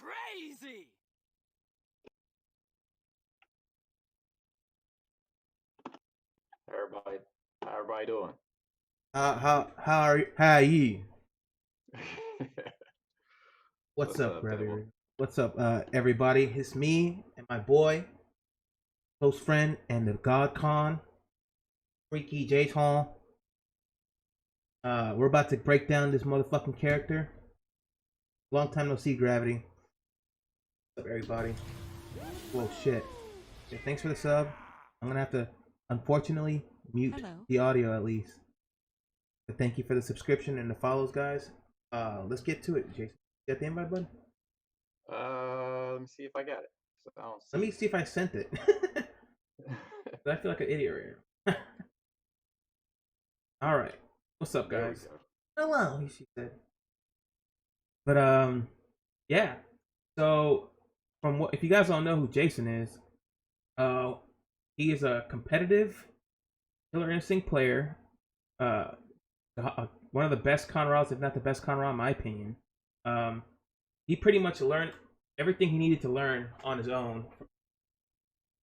crazy! How everybody doing? How are you? What's up, up, brother? Devil? What's up, everybody? It's me and my boy, close friend, and the God Con, FreekyJason. We're about to break down this motherfucking character. Long time no see, Gravity. What's up, everybody? Whoa, shit. Okay, thanks for the sub. I'm gonna have to, unfortunately, mute the audio at least. But thank you for the subscription and the follows, guys. Let's get to it, Jason. You got the invite button? Let me see if I got it. So I don't see Let me see if I sent it. I feel like an idiot right now. All right, what's up, There we guys? go. Hello, she said. But yeah. So, from what, if you guys don't know who Jason is, he is a competitive Killer Instinct player. One of the best Conrads, if not the best Conrad, in my opinion. He pretty much learned everything he needed to learn on his own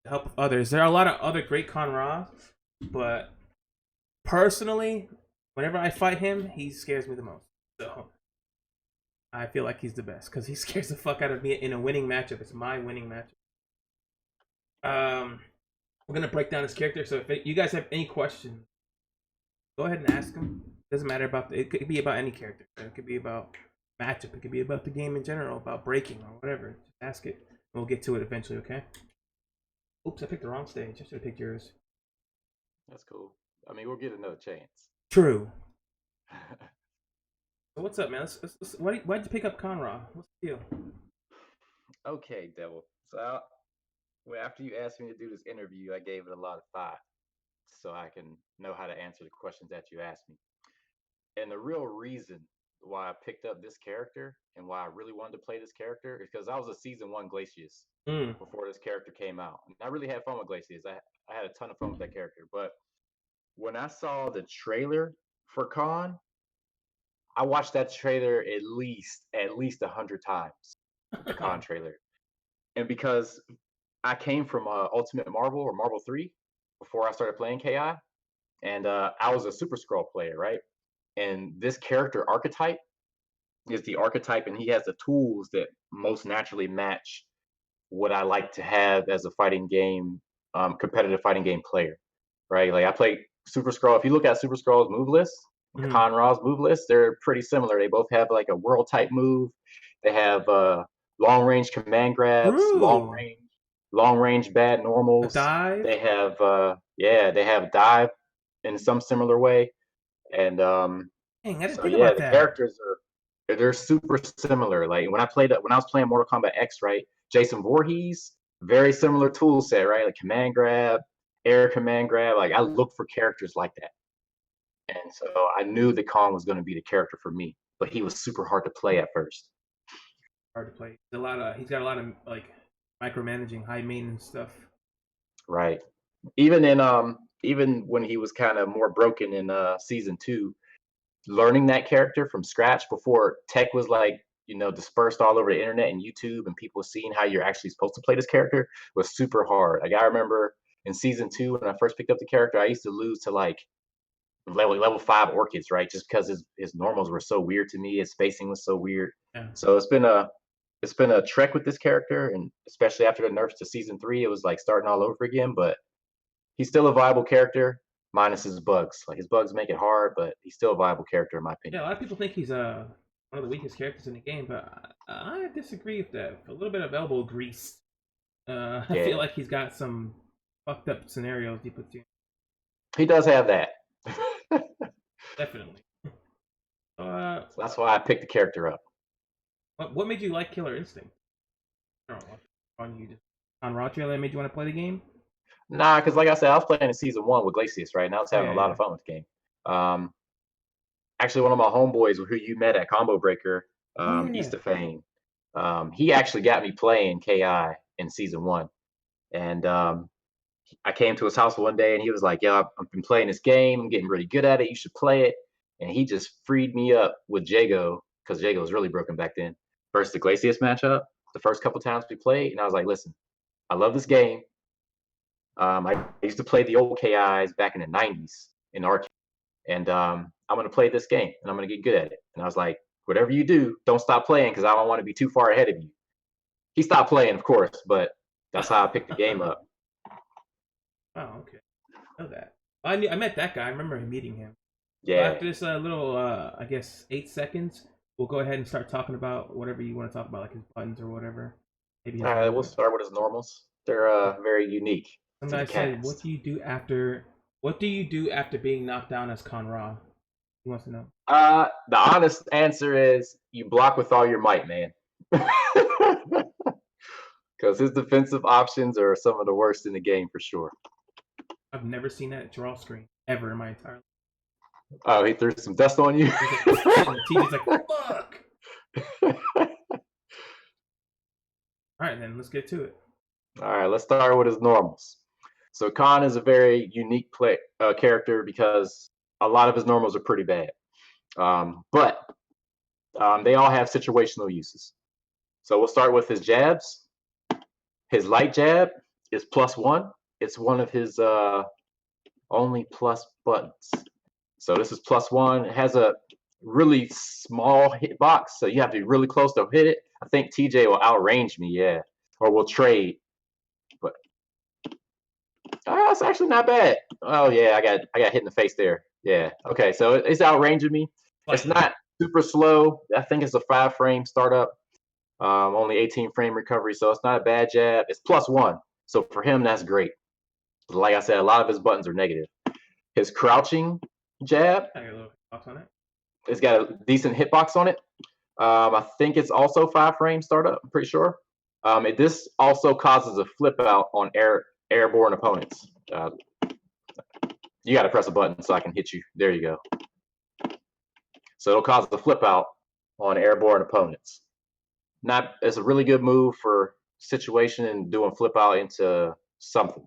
to help others. There are a lot of other great Conrads, but personally, whenever I fight him, he scares me the most. So I feel like he's the best because he scares the fuck out of me in a winning matchup. It's my winning matchup. We're gonna break down his character. So if you guys have any questions, go ahead and ask him. Doesn't matter about it could be about any character. It could be about matchup. It could be about the game in general, about breaking or whatever. Just ask it. And we'll get to it eventually. Okay. Oops, I picked the wrong stage. I should have picked yours. That's cool. I mean, we'll get another chance. True. So what's up, man? Why'd you pick up Conrad? What's the deal? Okay, Devil. So after you asked me to do this interview, I gave it a lot of thought so I can know how to answer the questions that you asked me. And the real reason why I picked up this character and why I really wanted to play this character is because I was a season 1 Glacius before this character came out. And I really had fun with Glacius. I had a ton of fun with that character. But when I saw the trailer for Khan, I watched that trailer at least 100 times. The Khan trailer. And because I came from Ultimate Marvel or Marvel 3 before I started playing KI, and I was a Super Skrull player, right? And this character archetype is the archetype, and he has the tools that most naturally match what I like to have as a fighting game, competitive fighting game player, right? Like I play Super Skrull. If you look at Super Skrull's move list, Conrad's move list, they're pretty similar. They both have like a world type move. They have long range command grabs, long range bad normals. Dive. They have they have dive in some similar way. And Dang, I didn't think yeah, about the that. characters they're super similar. Like when I was playing Mortal Kombat X, right? Jason Voorhees, very similar tool set, right? Like command grab, air command grab. Like I look for characters like that. And so I knew that Kong was going to be the character for me, but he was super hard to play at first. Hard to play. He's got a lot of like micromanaging, high maintenance stuff. Right. Even when he was kind of more broken in season 2, learning that character from scratch before tech was like, dispersed all over the internet and YouTube and people seeing how you're actually supposed to play this character was super hard. Like I remember in season 2 when I first picked up the character, I used to lose to like level 5 orchids, right? Just because his normals were so weird to me, his spacing was so weird. Yeah. So it's been a trek with this character, and especially after the nerfs to season 3, it was like starting all over again. But he's still a viable character, minus his bugs. Like his bugs make it hard, but he's still a viable character in my opinion. Yeah, a lot of people think he's one of the weakest characters in the game, but I disagree with that. A little bit of elbow grease. I feel like he's got some fucked up scenarios he puts you. He does have that. Definitely. So that's why I picked the character up. What made you like Killer Instinct? On Raw trailer that made you want to play the game? Nah, because like I said, I was playing in season 1 with Glacius, right? And I was having a lot of fun with the game. Actually, one of my homeboys who you met at Combo Breaker, East of Fame, he actually got me playing KI in season 1. And I came to his house one day and he was like, "Yeah, I've been playing this game. I'm getting really good at it. You should play it." And he just freed me up with Jago, because Jago was really broken back then, versus the Glacius matchup. the first couple times we played, and I was like, listen, I love this game. I used to play the old KIs back in the 90s in arcade, and I'm going to play this game, and I'm going to get good at it. And I was like, whatever you do, don't stop playing because I don't want to be too far ahead of you. He stopped playing, of course, but that's how I picked the game up. Oh, okay. I know that. I met that guy. I remember meeting him. So Yeah. after this little, I guess, 8 seconds, we'll go ahead and start talking about whatever you want to talk about, like his buttons or whatever. Maybe his All right, we'll movement. start with his normals. They're very unique Some to the guy said, cast. What do you do after being knocked down as Conra? He wants to know. The honest answer is you block with all your might, man. Because his defensive options are some of the worst in the game for sure. I've never seen that draw screen ever in my entire life. Oh, he threw some dust on you? TJ's like, fuck! Alright, then, let's get to it. All right, let's start with his normals. So Khan is a very unique character because a lot of his normals are pretty bad. But they all have situational uses. So we'll start with his jabs. His light jab is +1. It's one of his only plus buttons. So this is +1. It has a really small hitbox, so you have to be really close to hit it. I think TJ will outrange me, yeah, or we'll trade. But it's actually not bad. Oh yeah, I got hit in the face there. Yeah. Okay, so it's outranging me. It's not super slow. I think it's a 5-frame startup. Only 18-frame recovery, so it's not a bad jab. It's +1, so for him that's great. Like I said, a lot of his buttons are negative. His crouching jab, I got a little box on it. It's got a decent hitbox on it. I think it's also 5-frame startup. I'm pretty sure. This also causes a flip out on airborne opponents. You got to press a button so I can hit you. There you go. So it'll cause a flip out on airborne opponents. It's a really good move for situation and doing flip out into something,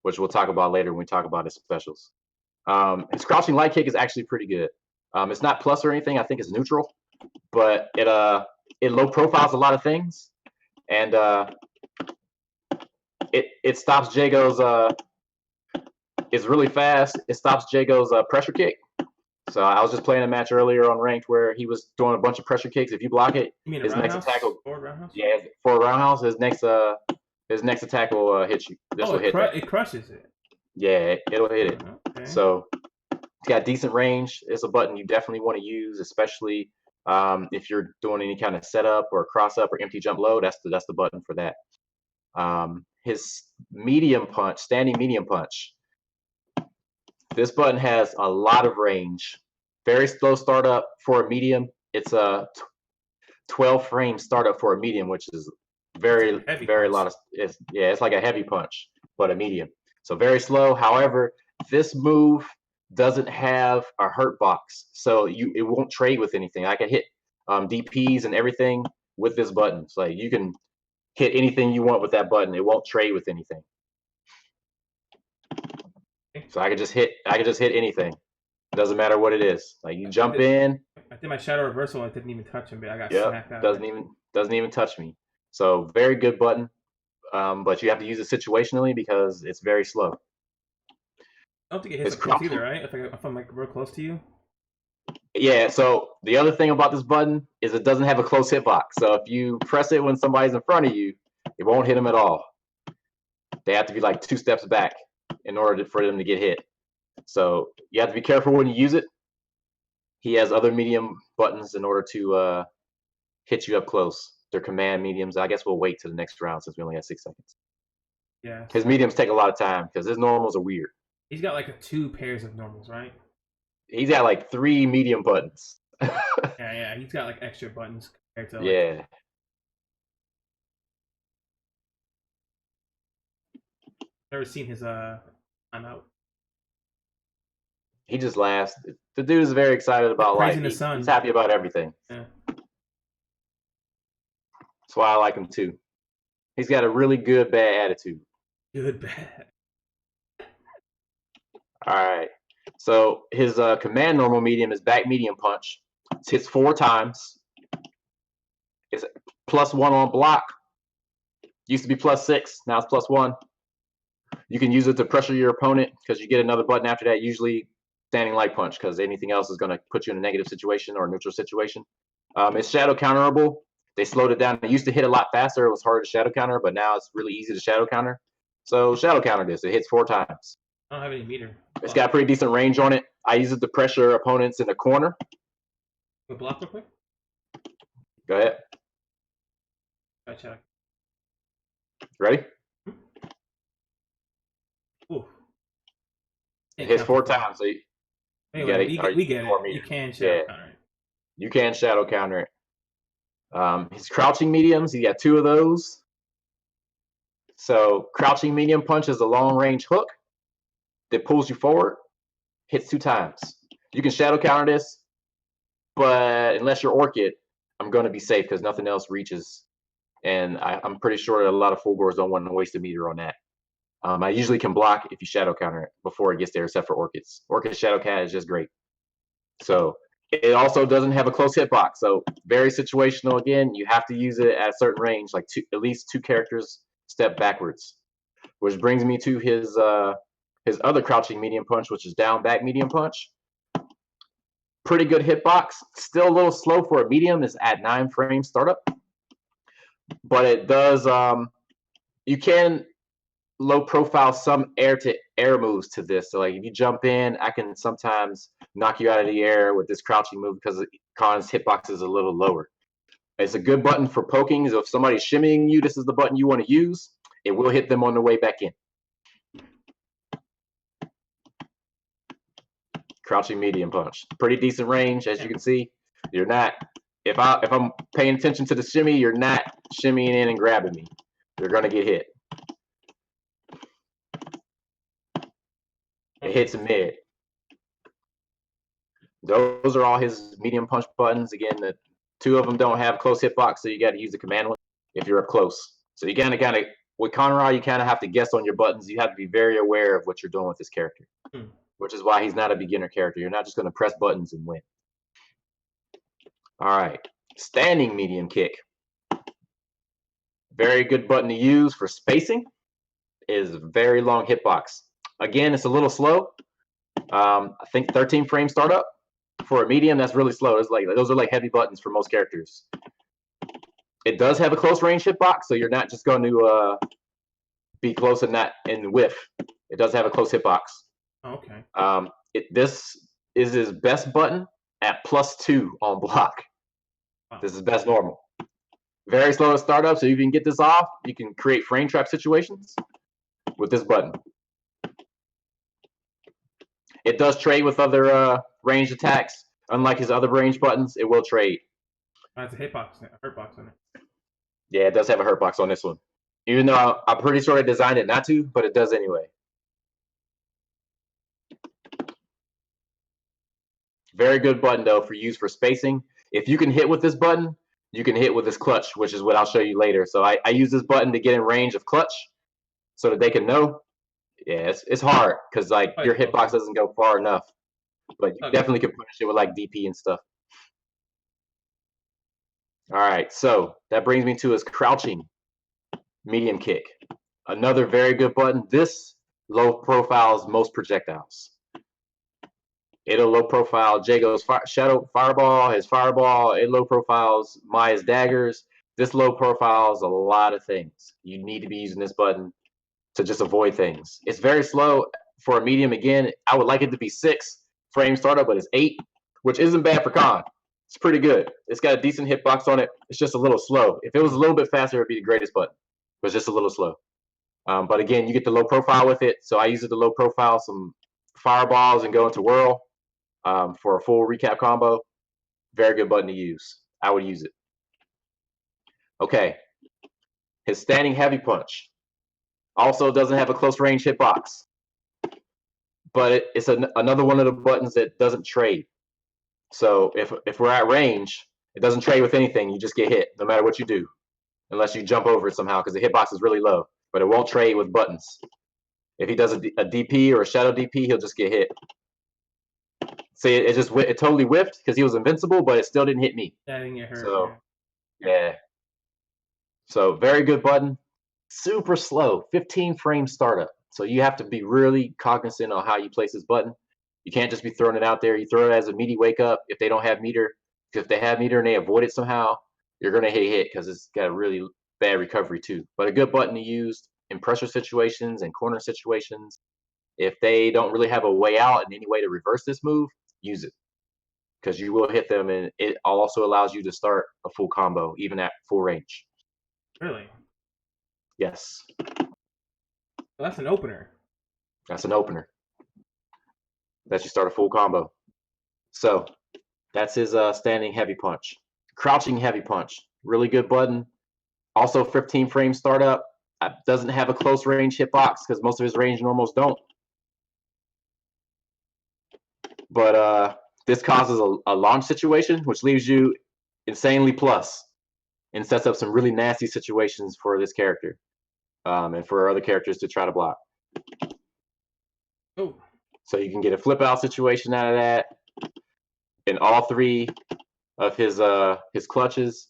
which we'll talk about later when we talk about his specials. His crouching light kick is actually pretty good. It's not plus or anything. I think it's neutral, but it low profiles a lot of things, and it stops Jago's. It's really fast. It stops Jago's pressure kick. So I was just playing a match earlier on ranked where he was doing a bunch of pressure kicks. If you block it, You mean his next attack will forward roundhouse? Yeah, for a roundhouse, his next attack will hit you. This will hit that. It crushes it. Yeah, it'll hit it. Okay. So it's got decent range. It's a button you definitely want to use, especially if you're doing any kind of setup or cross up or empty jump low. That's the button for that. His medium punch, standing medium punch. This button has a lot of range. Very slow startup for a medium. It's a 12-frame startup for a medium, which is very punch. lot of. It's like a heavy punch, but a medium. So very slow. However, this move doesn't have a hurt box, so it won't trade with anything. I can hit DPs and everything with this button. So you can hit anything you want with that button. It won't trade with anything. So I could just hit anything. It doesn't matter what it is. Like you jump in. I did my shadow reversal. I didn't even touch him, but I got smacked out. Doesn't even touch me. So very good button, but you have to use it situationally because it's very slow. I don't think it hits close either, right? If I'm like real close to you. Yeah. So the other thing about this button is it doesn't have a close hitbox. So if you press it when somebody's in front of you, it won't hit them at all. They have to be like 2 steps back in order for them to get hit. So you have to be careful when you use it. He has other medium buttons in order to hit you up close. They're command mediums. I guess we'll wait till the next round since we only have 6 seconds. Yeah. His mediums take a lot of time because his normals are weird. He's got like 2 pairs of normals, right? He's got like 3 medium buttons. yeah. He's got like extra buttons compared to yeah. Never seen his timeout. He just laughs. The dude is very excited about life. He's happy about everything. Yeah. That's why I like him too. He's got a really good bad attitude. Good bad. All right. So his command normal medium is back medium punch. It hits 4 times. It's +1 on block, Used to be +6, now it's +1. You can use it to pressure your opponent because you get another button after that, usually standing light punch, because anything else is going to put you in a negative situation or a neutral situation. It's shadow counterable. They slowed it down. It used to hit a lot faster. It was harder to shadow counter, but now it's really easy to shadow counter. So shadow counter this. It hits 4 times. I don't have any meter. It's got pretty decent range on it. I use it to pressure opponents in the corner. Can we block real quick? Go ahead. Gotcha. Ready? Ooh. It hits 4 times. So anyway, we get it. You can shadow counter it. You can shadow counter it. His crouching mediums, he got 2 of those. So crouching medium punch is a long range hook that pulls you forward, hits 2 times. You can shadow counter this, but unless you're Orchid, I'm going to be safe because nothing else reaches. And I'm pretty sure that a lot of full gores don't want to waste a meter on that. I usually can block if you shadow counter it before it gets there, except for Orchids. Orchid Shadow Cat is just great. So it also doesn't have a close hitbox. So very situational again. You have to use it at a certain range, like at least 2 characters step backwards. Which brings me to his other crouching medium punch, which is down back medium punch. Pretty good hitbox. Still a little slow for a medium. It's at 9 frames startup. But it does you can low profile some air to air moves to this. So like if you jump in, I can sometimes knock you out of the air with this crouching move because Khan's hitbox is a little lower. It's a good button for poking. So if somebody's shimmying you, this is the button you want to use. It will hit them on the way back in. Crouching medium punch. Pretty decent range, as you can see. You're not, if I'm paying attention to the shimmy, you're not shimmying in and grabbing me. You're gonna get hit. It hits mid. Those are all his medium punch buttons. Again, the 2 of them don't have close hitbox, so you got to use the command one if you're up close. So you kind of with Conrad, you kind of have to guess on your buttons. You have to be very aware of what you're doing with this character, which is why he's not a beginner character. You're not just going to press buttons and win. All right, standing medium kick. Very good button to use for spacing. Is very long hitbox. Again, it's a little slow. I think 13 frame startup for a medium. That's really slow. It's like those are like heavy buttons for most characters. It does have a close range hitbox, so you're not just going to be close and not in whiff. It does have a close hitbox. Okay. This is his best button at +2 on block. Wow. This is best normal. Very slow to start up, so you can get this off. You can create frame trap situations with this button. It does trade with other ranged attacks. Unlike his other range buttons, it will trade. Has a hitbox, a hurtbox on it. Yeah, it does have a hurtbox on this one. Even though I'm pretty sure I designed it not to, but it does anyway. Very good button, though, for use for spacing. If you can hit with this button, you can hit with this clutch, which is what I'll show you later. So I use this button to get in range of clutch so that they can know. Yeah, it's hard because like your hitbox doesn't go far enough. But you definitely can punish it with like DP and stuff. All right, so that brings me to his crouching medium kick. Another very good button. This low profiles most projectiles. It'll low profile Jago's Shadow Fireball, his Fireball. It low profiles Maya's daggers. This low profiles a lot of things. You need to be using this button to just avoid things. It's very slow for a medium. Again, I would like it to be 6 frame startup, but it's 8, which isn't bad for Khan. It's pretty good. It's got a decent hitbox on it. It's just a little slow. If it was a little bit faster, it'd be the greatest button. But it's just a little slow. But again, you get the low profile with it. So I use it to low profile some fireballs and go into whirl for a full recap combo. Very good button to use. I would use it. Okay. His standing heavy punch also doesn't have a close range hitbox. But it's another one of the buttons that doesn't trade. So if we're at range, it doesn't trade with anything. You just get hit no matter what you do, unless you jump over it somehow because the hitbox is really low. But it won't trade with buttons. If he does a DP or a shadow DP, he'll just get hit. See, it totally whiffed because he was invincible, but it still didn't hit me. That didn't get hurt. So yeah. So very good button. super slow, 15 frame startup. So you have to be really cognizant on how you place this button. You can't just be throwing it out there. You throw it as a meaty wake up. If they don't have meter, if they have meter and they avoid it somehow, you're gonna hit because it's got a really bad recovery too. But a good button to use in pressure situations and corner situations. If they don't really have a way out and any way to reverse this move, use it because you will hit them, and it also allows you to start a full combo even at full range. Really? Yes, Well, that's an opener. that's an opener. That you start a full combo. So that's his standing heavy punch. Crouching heavy punch, really good button. Also 15 frame startup. Doesn't have a close range hitbox because most of his range normals don't. But this causes a launch situation, which leaves you insanely plus and sets up some really nasty situations for this character and for other characters to try to block. Oh. So you can get a flip out situation out of that. In all three of his clutches,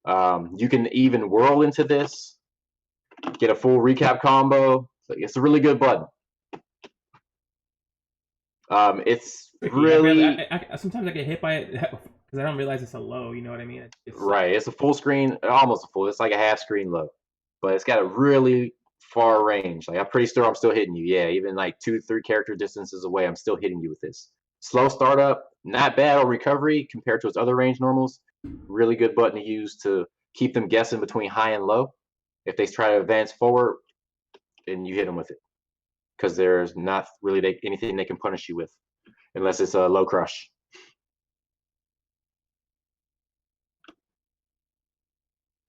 you can even whirl into this, get a full recap combo. So it's a really good button. It's Tricky. really Sometimes I get hit by it because I don't realize it's a low. You know what I mean? right. It's a full screen, almost a full. It's like a half screen low, but it's got a really far range. Like I'm pretty sure I'm still hitting you. Yeah, even like 2-3 character distances away, I'm still hitting you with this. Slow startup, not bad on recovery compared to its other range normals. Really good button to use to keep them guessing between high and low. If they try to advance forward, and you hit them with it, because there's not really anything they can punish you with, unless it's a low crush.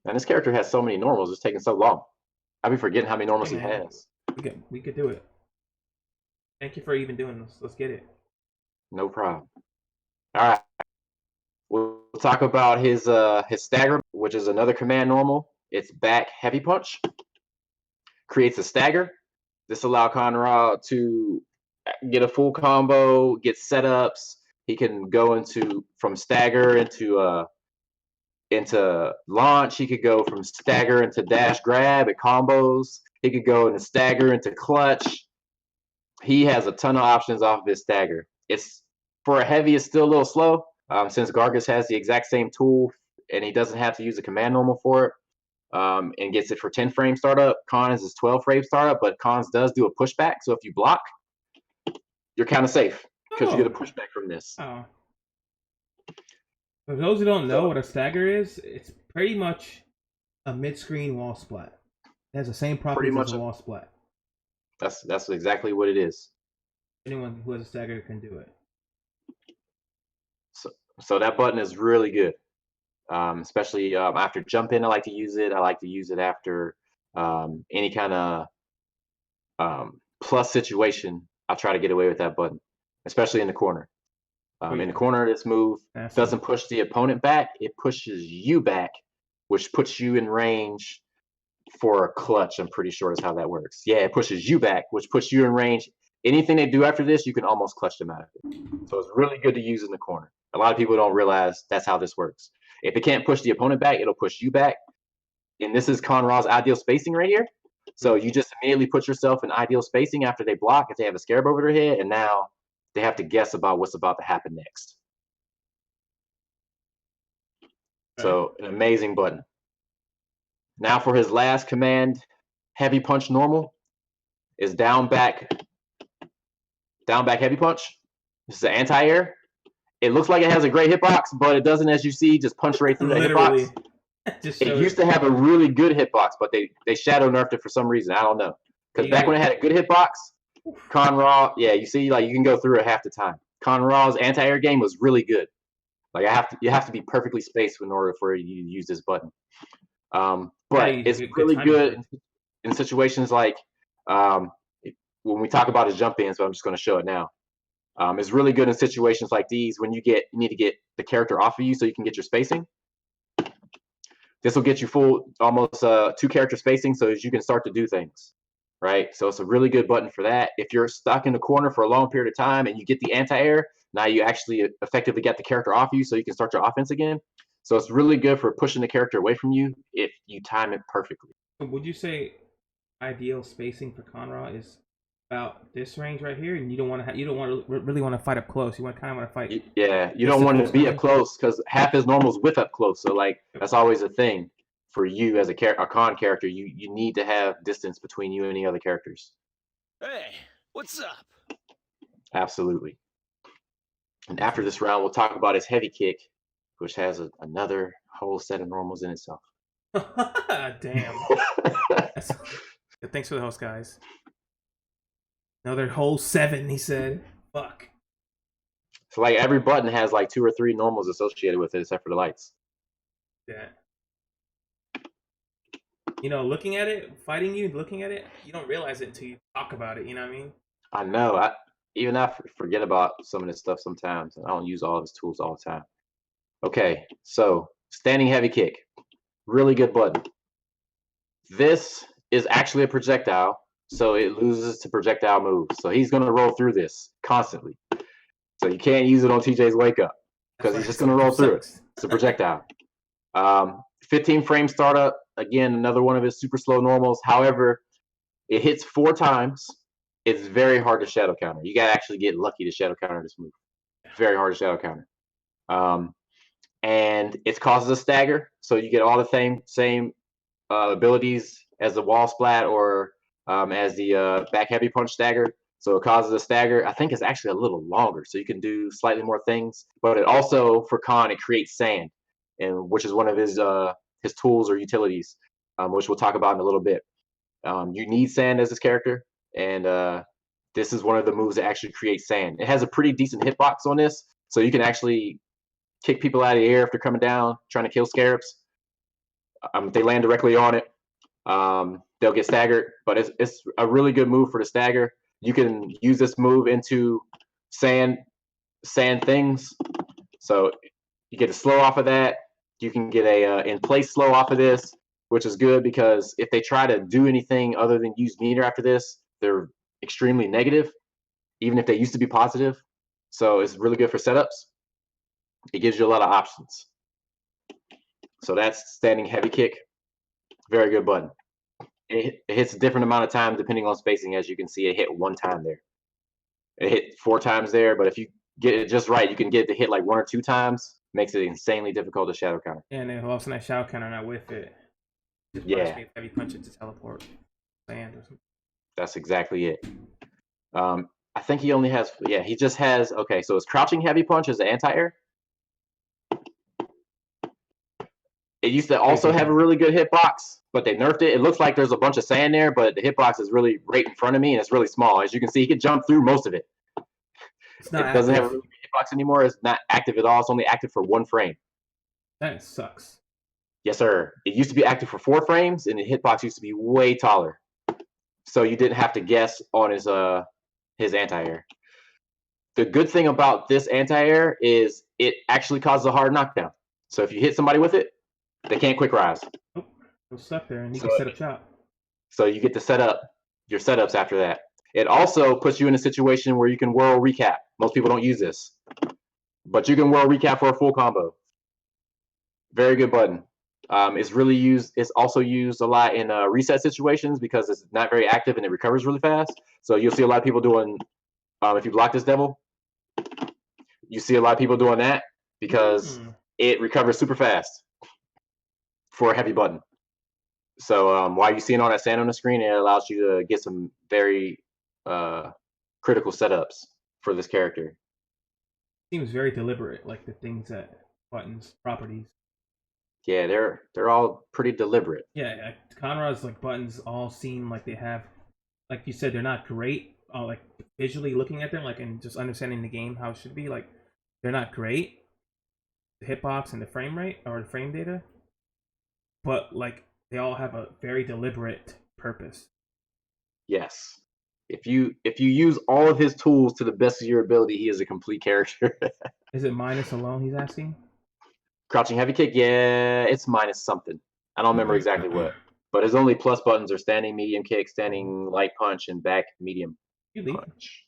And this character has so many normals; it's taking so long. I'd be forgetting how many normals he has. We could do it. Thank you for even doing this. Let's get it. No problem. All right. We'll talk about his stagger, which is another command normal. It's back heavy punch. Creates a stagger. This allows Conrad to get a full combo, get setups. He can go from stagger into launch. He could go from stagger into dash grab at combos. He could go into stagger into clutch. He has a ton of options off of his stagger. It's for a heavy, it's still a little slow. Since Gargus has the exact same tool and he doesn't have to use a command normal for it, and gets it for 10 frame startup. Cons is 12 frame startup, but Cons does do a pushback. So if you block, you're kind of safe because you get a pushback from this. Oh. For those who don't know what a stagger is, it's pretty much a mid-screen wall splat. It has the same properties as a wall splat. That's exactly what it is. Anyone who has a stagger can do it. So that button is really good, especially after jump in. I like to use it. I like to use it after any kind of plus situation. I'll try to get away with that button, especially in the corner. In the corner, this move doesn't push the opponent back. It pushes you back, which puts you in range for a clutch. I'm pretty sure is how that works. Yeah, it pushes you back, which puts you in range. Anything they do after this, you can almost clutch them out of it. So it's really good to use in the corner. A lot of people don't realize that's how this works. If it can't push the opponent back, it'll push you back. And this is Conrad's ideal spacing right here. So you just immediately put yourself in ideal spacing after they block if they have a scarab over their head, and now they have to guess about what's about to happen next. So an amazing button. Now for his last command, heavy punch normal, is down back heavy punch. This is an anti-air. It looks like it has a great hitbox, but it doesn't, as you see, just punch right through the hitbox. It used to have a really good hitbox, but they shadow nerfed it for some reason. I don't know. Because back when it had a good hitbox, Conrad, yeah, you see, like you can go through it half the time. Conrad's anti-air game was really good. Like you have to be perfectly spaced in order for you to use this button. But it's really good in situations like when we talk about his jump in, so I'm just going to show it now. It's really good in situations like these when you need to get the character off of you so you can get your spacing. This will get you full, almost 2 character spacing so as you can start to do things, right? So it's a really good button for that. If you're stuck in the corner for a long period of time and you get the anti-air, now you actually effectively get the character off you so you can start your offense again. So it's really good for pushing the character away from you if you time it perfectly. Would you say ideal spacing for Conra is about this range right here, and you don't want to really want to fight up close. You want kind of want to fight Yeah, you don't want to distance be up range. close because half his normal's with up close. So like that's always a thing for you as a con character. You need to have distance between you and the other characters. Hey, what's up? Absolutely. And after this round, we'll talk about his heavy kick, which has another whole set of normals in itself. Damn. Thanks for the host, guys. Another whole 7, he said. Fuck. So like every button has like 2 or 3 normals associated with it, except for the lights. Yeah. You know, looking at it, fighting you, looking at it, you don't realize it until you talk about it. You know what I mean? I know. I forget about some of this stuff sometimes. I don't use all of his tools all the time. Okay, so standing heavy kick, really good button. This is actually a projectile, so it loses to projectile moves. So he's gonna roll through this constantly. So you can't use it on TJ's wake up because he's just gonna roll through it. It's a projectile. 15 frame startup. Again, another one of his super slow normals. However, it hits 4 times. It's very hard to shadow counter. You gotta actually get lucky to shadow counter this move. Very hard to shadow counter. And it causes a stagger, so you get all the same abilities as the wall splat or as the back heavy punch stagger. So it causes a stagger. I think it's actually a little longer, so you can do slightly more things. But it also, for Khan, it creates sand, and which is one of his tools or utilities, which we'll talk about in a little bit. You need sand as this character, and this is one of the moves that actually creates sand. It has a pretty decent hitbox on this, so you can actually kick people out of the air if they're coming down trying to kill scarabs. If they land directly on it, they'll get staggered. But it's a really good move for the stagger. You can use this move into sand things. So you get a slow off of that. You can get a in place slow off of this, which is good because if they try to do anything other than use meter after this, they're extremely negative, even if they used to be positive. So it's really good for setups. It gives you a lot of options. So that's standing heavy kick. Very good button. It hits a different amount of time depending on spacing. As you can see, it hit 1 time there. It hit 4 times there, but if you get it just right, you can get it to hit like 1 or 2 times. Makes it insanely difficult to shadow counter. And then also that shadow counter not with it. Just yeah. Me heavy punch it to teleport sand or something. That's exactly it. I think he only has, he just has, okay, so his crouching heavy punch is the anti-air. It used to also have a really good hitbox, but they nerfed it. It looks like there's a bunch of sand there, but the hitbox is really right in front of me, and it's really small. As you can see, he can jump through most of it. It's not it doesn't have a really good hitbox anymore. It's not active at all. It's only active for 1 frame. That sucks. Yes, sir. It used to be active for 4 frames, and the hitbox used to be way taller. So you didn't have to guess on his anti-air. The good thing about this anti-air is it actually causes a hard knockdown. So if you hit somebody with it, they can't quick rise. Oh, go stuck there, and you can set up shop. So you get to set up your setups after that. It also puts you in a situation where you can whirl recap. Most people don't use this, but you can whirl recap for a full combo. Very good button. It's really used. It's also used a lot in reset situations because it's not very active and it recovers really fast. So you'll see a lot of people doing. If you block this devil, you see a lot of people doing that because it recovers super fast for a heavy button. So while you're seeing all that sand on the screen, it allows you to get some very critical setups for this character. Seems very deliberate, like the things that buttons properties. Yeah, they're all pretty deliberate. Yeah, Conrad's like buttons all seem like they have, like you said, they're not great. Like visually looking at them, like and just understanding the game how it should be, like they're not great. The hitbox and the frame rate or the frame data, but like they all have a very deliberate purpose. Yes. If you use all of his tools to the best of your ability, he is a complete character. Is it minus alone? He's asking. Crouching heavy kick, yeah, it's minus something. I don't remember exactly what, but his only plus buttons are standing medium kick, standing light punch, and back medium punch.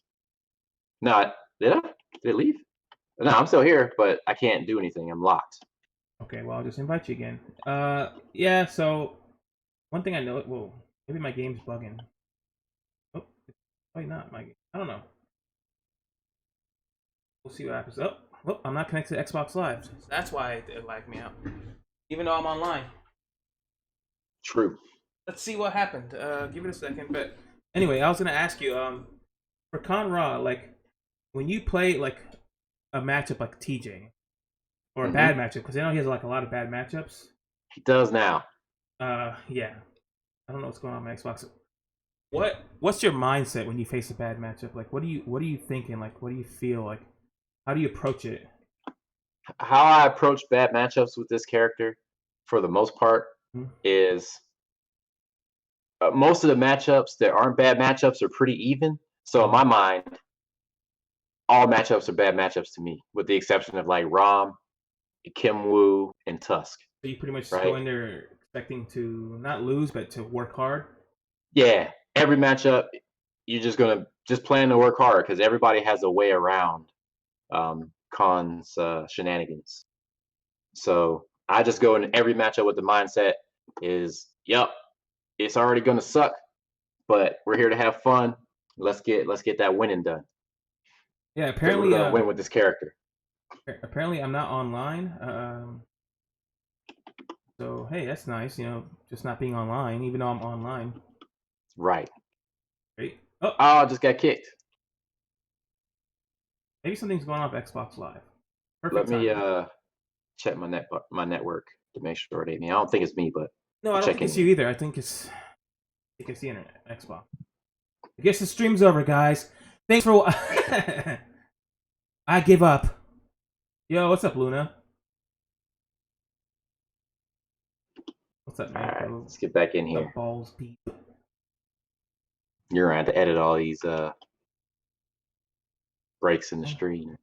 No, did I? Did it leave? No, I'm still here, but I can't do anything. I'm locked. Okay, well, I'll just invite you again. Yeah, so one thing I know, well, Maybe my game's bugging. Oh, it's probably not my game. I don't know. We'll see what happens. Oh, I'm not connected to Xbox Live. So that's why it lagged me out. Even though I'm online. True. Let's see what happened. Give it a second. But anyway, I was gonna ask you, for Conra, like when you play like a matchup like TJ or a bad matchup, because I know he has like a lot of bad matchups. He does now. Yeah. I don't know what's going on my Xbox. What's your mindset when you face a bad matchup? Like, what are you thinking? Like, what do you feel? Like, how do you approach it? How I approach bad matchups with this character, for the most part, is most of the matchups that aren't bad matchups are pretty even. So in my mind, all matchups are bad matchups to me, with the exception of like Rom, Kim Woo, and Tusk. So you pretty much right? go in there expecting to not lose, but to work hard. Yeah, every matchup, you're just gonna plan to work hard because everybody has a way around Khan's shenanigans. So I just go in every matchup with the mindset is, yep, it's already gonna suck, but we're here to have fun. Let's get that winning done. Yeah, Because we're apparently, gonna win with this character. apparently I'm not online. So hey, that's nice. You know, just not being online, even though I'm online. Right. Great. Oh, I just got kicked. Maybe something's going on with Xbox Live. Let me check my network to make sure it ain't me. I don't think it's me, but no, I don't think it's you either. I think it's the internet, Xbox. I guess the stream's over, guys. Thanks for. I give up. Yo, what's up, Luna? What's up, man? All right, let's get back in here. Balls deep. You're gonna have to edit all these breaks in the stream.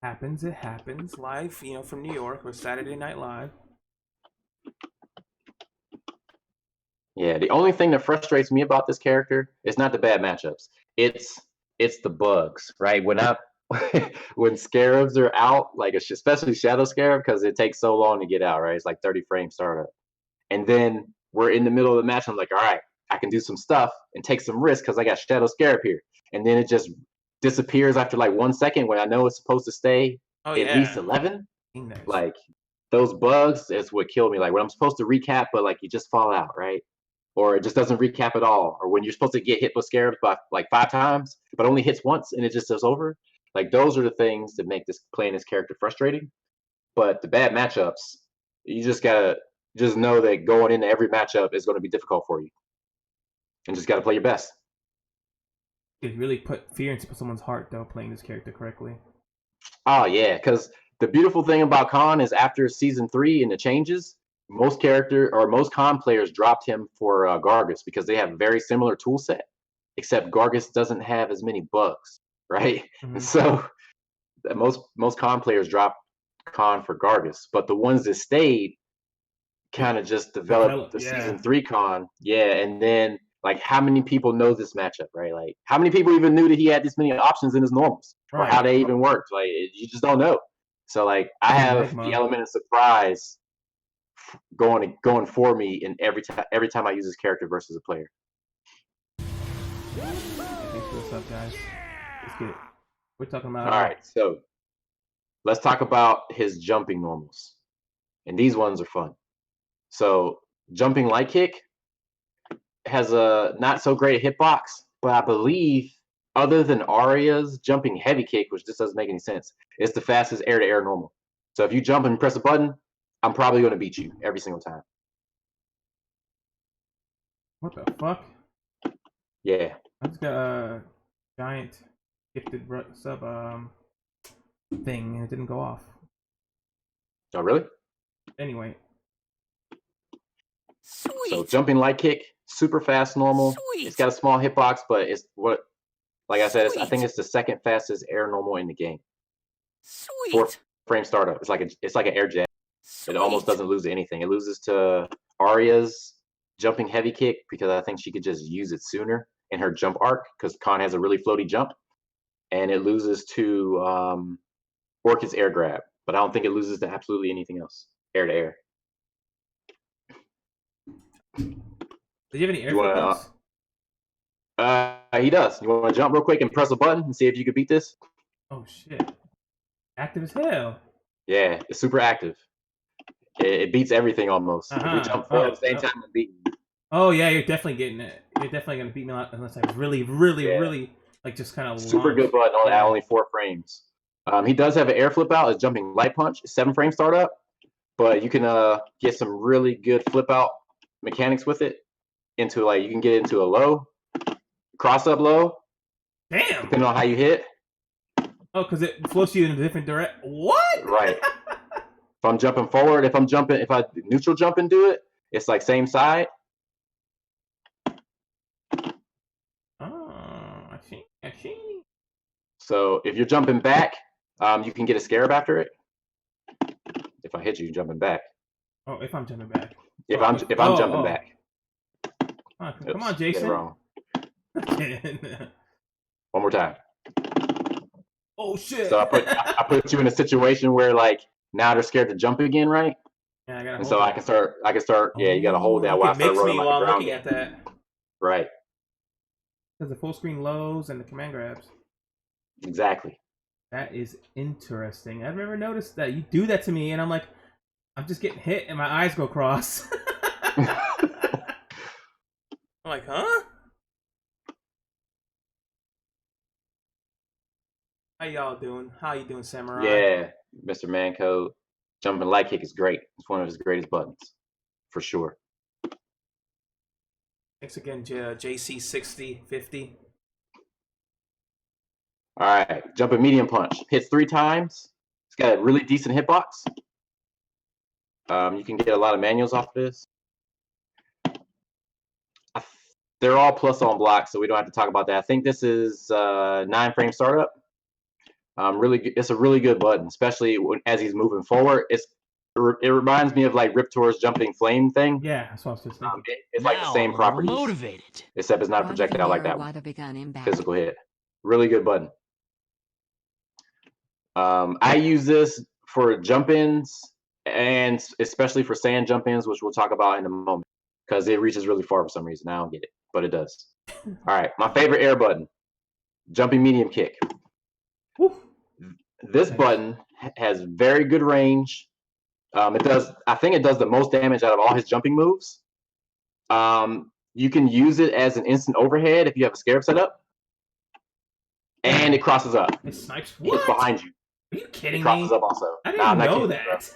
Happens, it happens. Live, you know, from New York or Saturday Night Live. Yeah, the only thing that frustrates me about this character is not the bad matchups. It's the bugs, right? When scarabs are out, like especially Shadow Scarab, because it takes so long to get out, right? It's like 30 frame startup. And then we're in the middle of the match. I'm like, all right, I can do some stuff and take some risks because I got Shadow Scarab here. And then it just disappears after like 1 second when I know it's supposed to stay at least 11. Like those bugs is what killed me. Like when I'm supposed to recap, but like you just fall out, right? Or it just doesn't recap at all. Or when you're supposed to get hit with scarabs by like 5 times, but only hits once and it just goes over. Like those are the things that make playing this character frustrating. But the bad matchups, you just gotta know that going into every matchup is going to be difficult for you, and just gotta play your best. It really put fear into someone's heart, though, playing this character correctly. Oh yeah, because the beautiful thing about Khan is after season 3 and the changes, most Khan players dropped him for Gargus because they have a very similar tool set, except Gargus doesn't have as many bugs, right? Mm-hmm. So most Khan players dropped Khan for Gargus, but the ones that stayed kind of just developed the season 3 Khan. Yeah, and then like how many people know this matchup, right? Like how many people even knew that he had this many options in his normals, or how they even worked? Like you just don't know. So like I have the element of surprise going for me in every time I use this character versus a player. What's up, guys? Let's get it. We're talking about. All right, so let's talk about his jumping normals, and these ones are fun. So jumping light kick has a not so great hitbox, but I believe other than Arya's jumping heavy kick, which just doesn't make any sense, it's the fastest air-to-air normal. So if you jump and press a button, I'm probably going to beat you every single time. What the fuck? Yeah. I just got a giant gifted sub thing and it didn't go off. Oh, really? Anyway. Sweet. So jumping light kick, super fast normal. Sweet. It's got a small hitbox, but it's like I said, I think it's the second fastest air normal in the game. Sweet. 4 frame startup. It's like an air jet. Sweet. It almost doesn't lose to anything. It loses to Arya's jumping heavy kick because I think she could just use it sooner in her jump arc because Khan has a really floaty jump, and it loses to Orchid's air grab, but I don't think it loses to absolutely anything else air to air. Did you have any air You wanna, flip-ups? he does. You want to jump real quick and press a button and see if you can beat this? Oh shit! Active as hell. Yeah, it's super active. It beats everything almost. If we jump forward at the same time, I'm beating. Oh yeah, you're definitely getting it. You're definitely gonna beat me unless I really, Yeah. really like just kind of Super good button on Yeah. only 4 frames. He does have an air flip out, a jumping light punch, 7-frame startup, but you can get some really good flip out mechanics with it. Into like you can get into a low, cross up low, Damn. depending on how you hit. Oh, because it floats you in a different direction. What? Right. If I'm jumping forward, if I neutral jump and do it, it's like same side. Oh, I see. So if you're jumping back, you can get a scarab after it. If I hit you jumping back. Oh, if I'm jumping back. If I'm jumping back. Come on, Jason. Wrong. One more time. Oh shit! So I put you in a situation where like now they're scared to jump again, right? Yeah, I gotta. And so I can start. Yeah, you gotta hold that while while I start rolling me like while a I'm ground looking game. at that. Right. Because the full screen lows and the command grabs. Exactly. That is interesting. I've never noticed that. You do that to me, and I'm like, I'm just getting hit, and my eyes go cross. I'm like, huh? How y'all doing? How you doing, Samurai? Yeah, Mr. Manco, jumping light kick is great. It's one of his greatest buttons, for sure. Thanks again, JC6050. All right, jumping medium punch. Hits 3 times. It's got a really decent hitbox. You can get a lot of manuals off of this. They're all plus on block, so we don't have to talk about that. I think this is 9-frame startup. It's a really good button, especially as he's moving forward. It reminds me of like Riptor's jumping flame thing. Yeah, that's what I was just thinking. It's like the same properties, motivated. except it's not projectile like that one. Physical hit. Really good button. I use this for jump ins and especially for sand jump ins, which we'll talk about in a moment, because it reaches really far for some reason. I don't get it, but it does. All right, my favorite air button, jumping medium kick. Woo. This button has very good range. I think it does the most damage out of all his jumping moves. You can use it as an instant overhead if you have a scarab set up. And it crosses up. It snipes. What? It's behind you. Are you kidding me? It crosses up also. I didn't know that.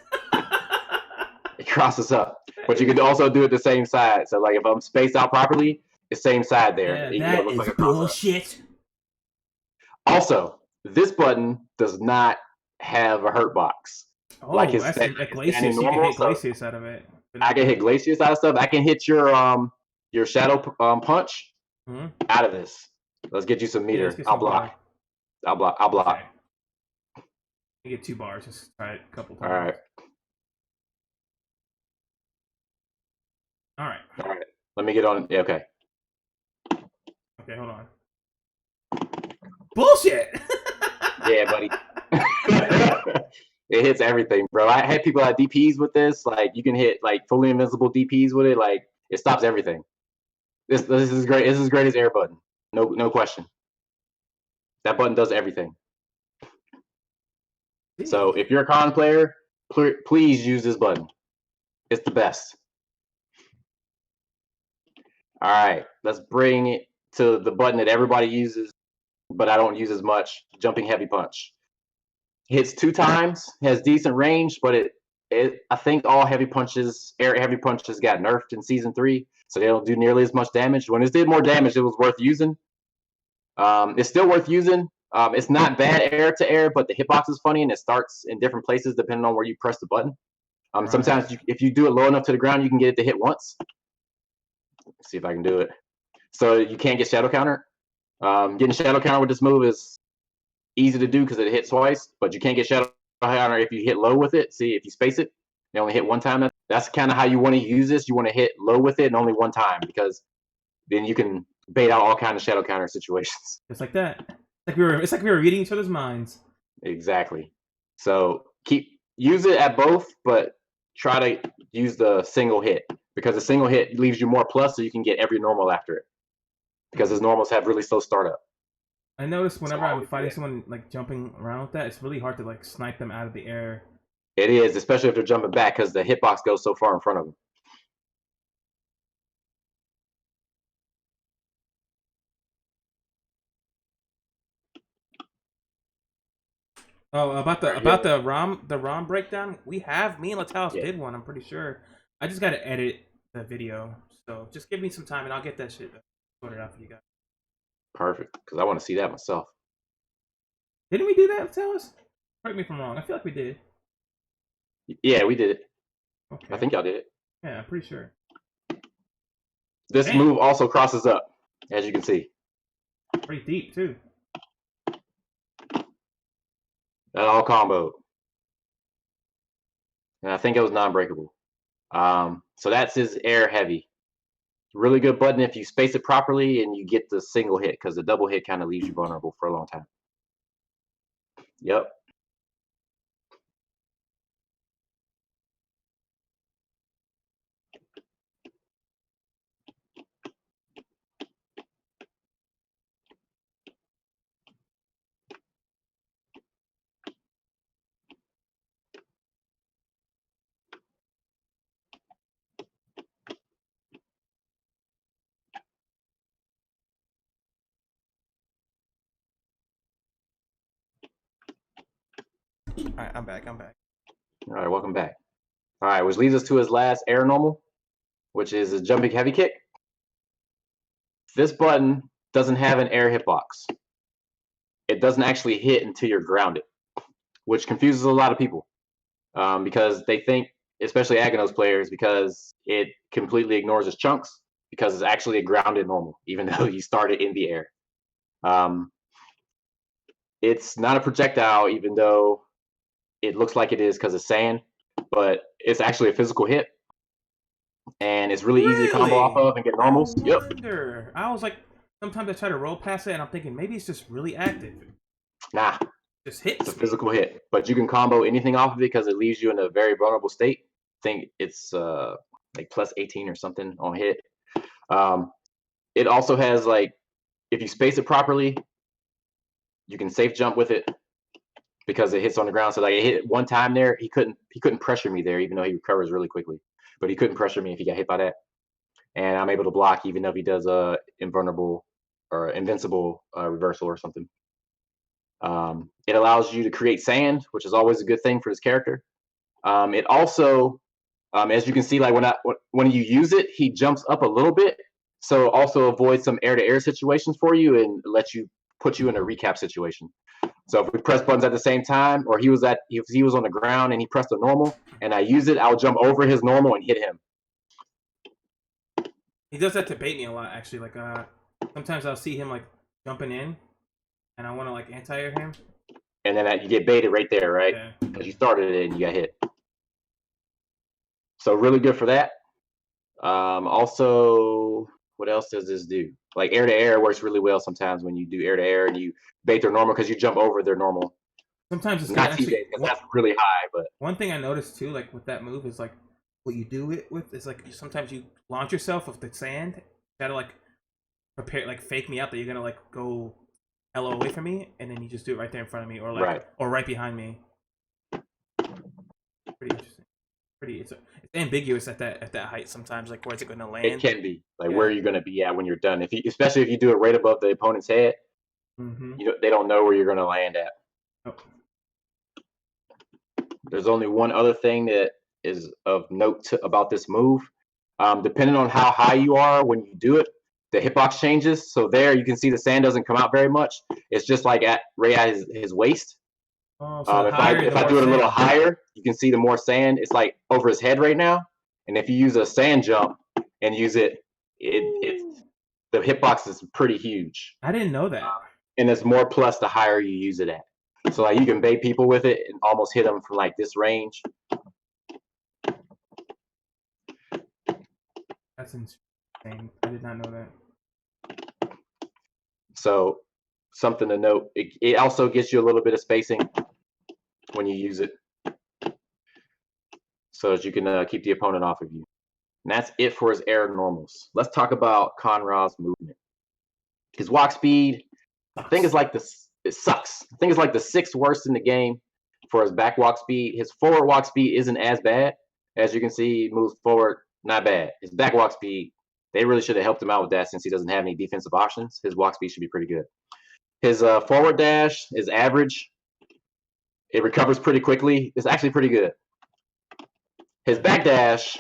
It crosses up. But you can also do it the same side. So like if I'm spaced out properly, it's same side there. Yeah, that is like bullshit. Also, this button does not have a hurt box. Oh, like that's Glacius. You can hit Glacius out of it. I can hit Glacius out of stuff. I can hit your shadow punch out of this. Let's get you some meter. I'll block. Okay. You get 2 bars. Just try it a couple times. All right. Let me get on. Yeah, okay. Okay, hold on. Bullshit. Yeah, buddy. It hits everything, bro. I had people at DPs with this. Like you can hit like fully invincible DPs with it. Like it stops everything. This is great. This is great as air button. No question. That button does everything. So if you're a con player, please use this button. It's the best. All right, let's bring it to the button that everybody uses, but I don't use as much. Jumping heavy punch. Hits 2 times, has decent range, but I think all heavy punches, air heavy punches, got nerfed in season 3, so they don't do nearly as much damage. When it did more damage, it was worth using. It's still worth using. It's not bad air to air, but the hitbox is funny and it starts in different places depending on where you press the button. Sometimes if you do it low enough to the ground, you can get it to hit once. Let's see if I can do it. So you can't get shadow counter. Getting shadow counter with this move is easy to do because it hits twice, but you can't get shadow counter if you hit low with it. See, if you space it, they only hit 1 time. That's kind of how you want to use this. You want to hit low with it and only 1 time, because then you can bait out all kinds of shadow counter situations. Just like that. It's like we were reading each other's minds. Exactly. So use it at both, but try to use the single hit. because a single hit leaves you more plus, so you can get every normal after it. Because his normals have really slow startup. I noticed whenever So I'm fighting someone like jumping around with that, it's really hard to like snipe them out of the air. It is, especially if they're jumping back, because the hitbox goes so far in front of them. Oh, about the ROM breakdown, me and Latalis Yeah. did one. I'm pretty sure. I just gotta edit the video, so just give me some time and I'll get that shit sorted out for you guys. Perfect, because I want to see that myself. Didn't we do that, Latalis? Correct me if I'm wrong. I feel like we did. Yeah, we did it. Okay. I think y'all did it. Yeah, I'm pretty sure. This Damn. move also crosses up, as you can see. Pretty deep too. That all comboed. And I think it was non-breakable. So that's his air heavy. Really good button if you space it properly and you get the single hit, because the double hit kind of leaves you vulnerable for a long time. Yep. Alright, I'm back. All right, welcome back. All right, which leads us to his last air normal, which is a jumping heavy kick. This button doesn't have an air hitbox. It doesn't actually hit until you're grounded, which confuses a lot of people because they think, especially Aghanos players, because it completely ignores his chunks, because it's actually a grounded normal, even though you started in the air. It's not a projectile, even though it looks like it is because of sand, but it's actually a physical hit, and it's really easy to combo off of and get normals. No wonder. I was like, sometimes I try to roll past it, and I'm thinking maybe it's just really active. Nah, Just hits. it's a physical hit, but you can combo anything off of it because it leaves you in a very vulnerable state. I think it's like plus 18 or something on hit. It also has, like, if you space it properly, you can safe jump with it because it hits on the ground. So like, it hit one time there, he couldn't pressure me there, even though he recovers really quickly. But he couldn't pressure me if he got hit by that. And I'm able to block even though if he does a invulnerable or invincible reversal or something. It allows you to create sand, which is always a good thing for his character. It also, as you can see, like when you use it, he jumps up a little bit, so also avoids some air-to-air situations for you and lets you put you in a recap situation. So if we press buttons at the same time, or if he was on the ground and he pressed a normal, and I use it, I'll jump over his normal and hit him. He does that to bait me a lot, actually. Like, sometimes I'll see him like jumping in, and I want to like anti-air him. And then you get baited right there, right? Yeah. Because you started it and you got hit. So really good for that. Also, what else does this do? Like air to air works really well sometimes when you do air to air and you bait their normal because you jump over their normal. Sometimes it's not actually because that's really high. But one thing I noticed too, like with that move, is like what you do it with is like sometimes you launch yourself with the sand. You gotta like prepare, like fake me out that you're gonna like go hella away from me, and then you just do it right there in front of me, or like or right behind me. Pretty interesting. It's ambiguous at that height sometimes. Like, where's it going to land? It can be like where you're going to be at when you're done. Especially if you do it right above the opponent's head, they don't know where you're going to land at. Oh. There's only one other thing that is of note about this move. Depending on how high you are when you do it, the hitbox changes. So there you can see the sand doesn't come out very much. It's just like right at his waist. Oh, so if I do it a little higher, you can see the more sand. It's like over his head right now. And if you use a sand jump and use it, the hitbox is pretty huge. I didn't know that. And it's more plus the higher you use it at. So like you can bait people with it and almost hit them from like this range. That's insane. I did not know that. So something to note. It also gives you a little bit of spacing when you use it, so that you can keep the opponent off of you. And that's it for his air normals. Let's talk about Conrad's movement. His walk speed, I think it's like this. It sucks. I think it's like the 6th worst in the game for his back walk speed. His forward walk speed isn't as bad. As you can see, he moves forward, not bad. His back walk speed, they really should have helped him out with that since he doesn't have any defensive options. His walk speed should be pretty good. His forward dash is average. It recovers pretty quickly. It's actually pretty good. His back dash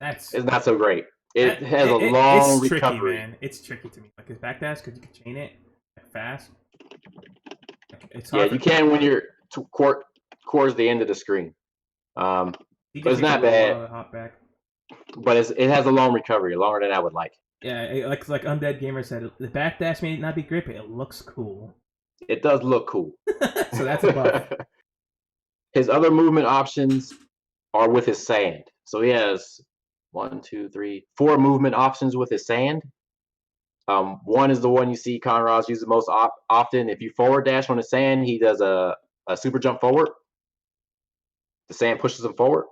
is not so great. It has a long it's recovery. Tricky, man. It's tricky to me. Like his back dash, because you can chain it fast. It's hard you can when you're towards the end of the screen. But it's not bad. Hop back. But it has a long recovery, longer than I would like. Yeah, like Undead Gamer said, the back dash may not be great, but it looks cool. It does look cool. So that's a buff. His other movement options are with his sand. So he has 1, 2, 3, 4 movement options with his sand. One is the one you see Conrad's use the most often. If you forward dash on the sand, he does a super jump forward. The sand pushes him forward.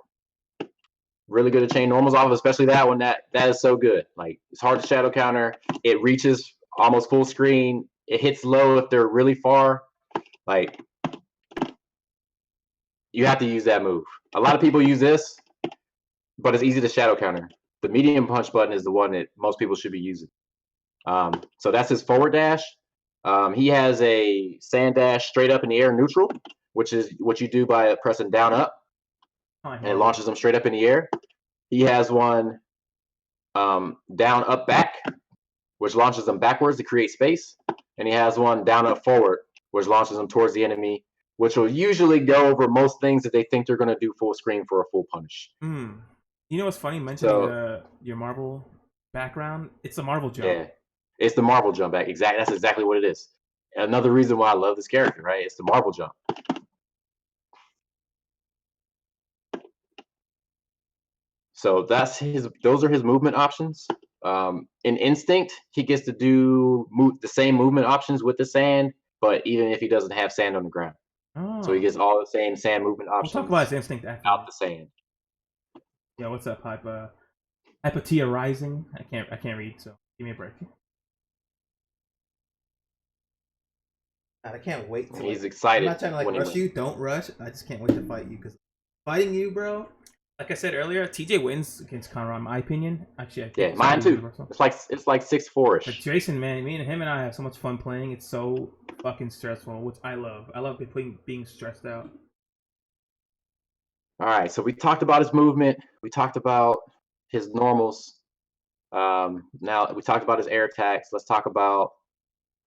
Really good to chain normals off, especially that one. That is so good. Like, it's hard to shadow counter. It reaches almost full screen. It hits low if they're really far. Like, you have to use that move. A lot of people use this, but it's easy to shadow counter. The medium punch button is the one that most people should be using. So that's his forward dash. He has a sand dash straight up in the air neutral, which is what you do by pressing down up. And it launches them straight up in the air. He has one down up back, which launches them backwards to create space. And he has one down up forward, which launches them towards the enemy, which will usually go over most things that they think they're going to do full screen for a full punish. You know what's funny? Mentioning your Marvel background, it's the Marvel jump. Yeah, it's the Marvel jump back. That's exactly what it is. Another reason why I love this character, right? It's the Marvel jump. So those are his movement options. In Instinct, he gets to do the same movement options with the sand, but even if he doesn't have sand on the ground. So he gets all the same sand movement options. We'll talk about his Instinct after out the sand. Yeah, what's up, Hypatia Rising? I can't read, so give me a break. God, I can't wait. He's excited. I'm not trying to rush you. Don't rush. I just can't wait to fight you because fighting you, bro. Like I said earlier, TJ wins against Conrad, in my opinion. Actually, I think mine too. It's like 6-4ish. But Jason, man, him and I have so much fun playing. It's so fucking stressful, which I love. I love being stressed out. All right, so we talked about his movement. We talked about his normals. Now we talked about his air attacks. We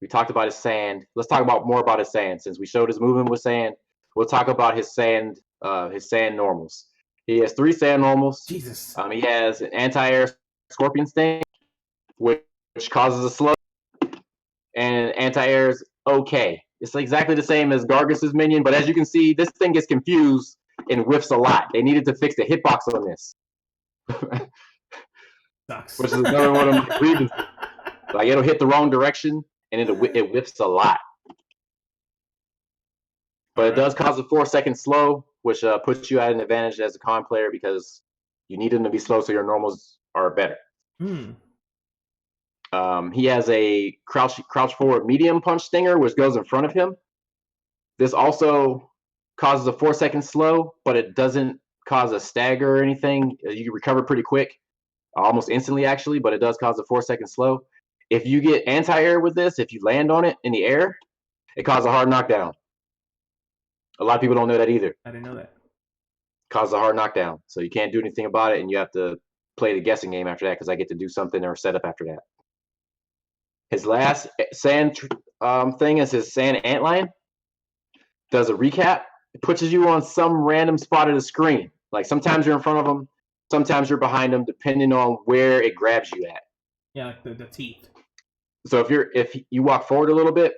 talked about his sand. Let's talk about more about his sand. Since we showed his movement with sand, we'll talk about his sand normals. He has 3 sand normals. Jesus. He has an anti-air scorpion sting, which causes a slow, and anti-air is okay. It's exactly the same as Gargus's minion, but as you can see, this thing gets confused and whiffs a lot. They needed to fix the hitbox on this. Sucks. Which is another one of my grievances. Like, it'll hit the wrong direction, and it whiffs a lot. But it does cause a 4-second slow, which puts you at an advantage as a con player because you need them to be slow so your normals are better. He has a crouch forward medium punch stinger, which goes in front of him. This also causes a 4-second slow, but it doesn't cause a stagger or anything. You recover pretty quick, almost instantly actually, but it does cause a 4-second slow. If you get anti-air with this, if you land on it in the air, it causes a hard knockdown. A lot of people don't know that either. I didn't know that. Causes a hard knockdown, so you can't do anything about it, and you have to play the guessing game after that because I get to do something or set up after that. His last sand thing is his sand antlion. Does a recap. It pushes you on some random spot of the screen. Like sometimes you're in front of him, sometimes you're behind him, depending on where it grabs you at. Yeah, like the teeth. So if you walk forward a little bit,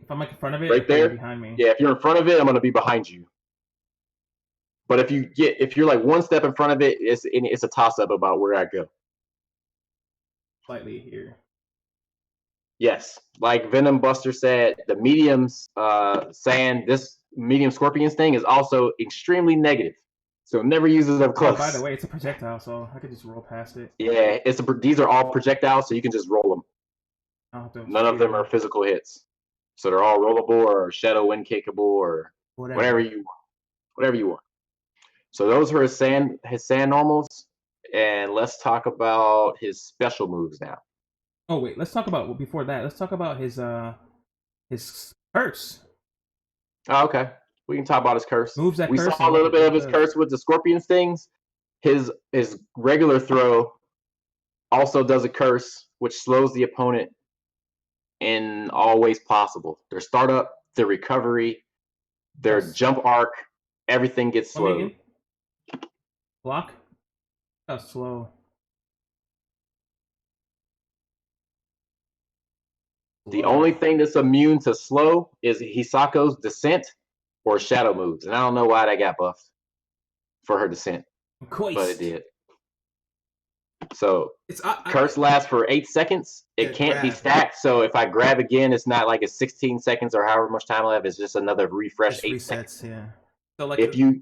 if I'm like in front of it, right there, behind me. Yeah, if you're in front of it, I'm gonna be behind you. But if you're like one step in front of it, it's a toss up about where I go. Slightly here. Yes, like Venom Buster said, the medium's sand, this medium scorpions thing is also extremely negative. So never use it up close. Oh, by the way, it's a projectile, so I could just roll past it. Yeah, these are all projectiles, so you can just roll them. None of them are physical hits. So they're all rollable or shadow wind kickable or whatever you want. So those are his sand normals, and let's talk about his special moves now. Oh wait, let's talk about before that. Let's talk about his curse. Oh, okay. We can talk about his curse. Moves that we curse. saw a little bit of his curse with the scorpion stings. His regular throw also does a curse, which slows the opponent in all ways possible. Their startup, their recovery, their jump arc, everything gets slowed. Block? That's slow. The only thing that's immune to slow is Hisako's descent or shadow moves. And I don't know why that got buffed for her descent. But it did. So curse lasts for 8 seconds. It can't be stacked. So if I grab again, it's not like it's 16 seconds or however much time I have. It's just another refresh. Just 8 seconds. Yeah. So like if you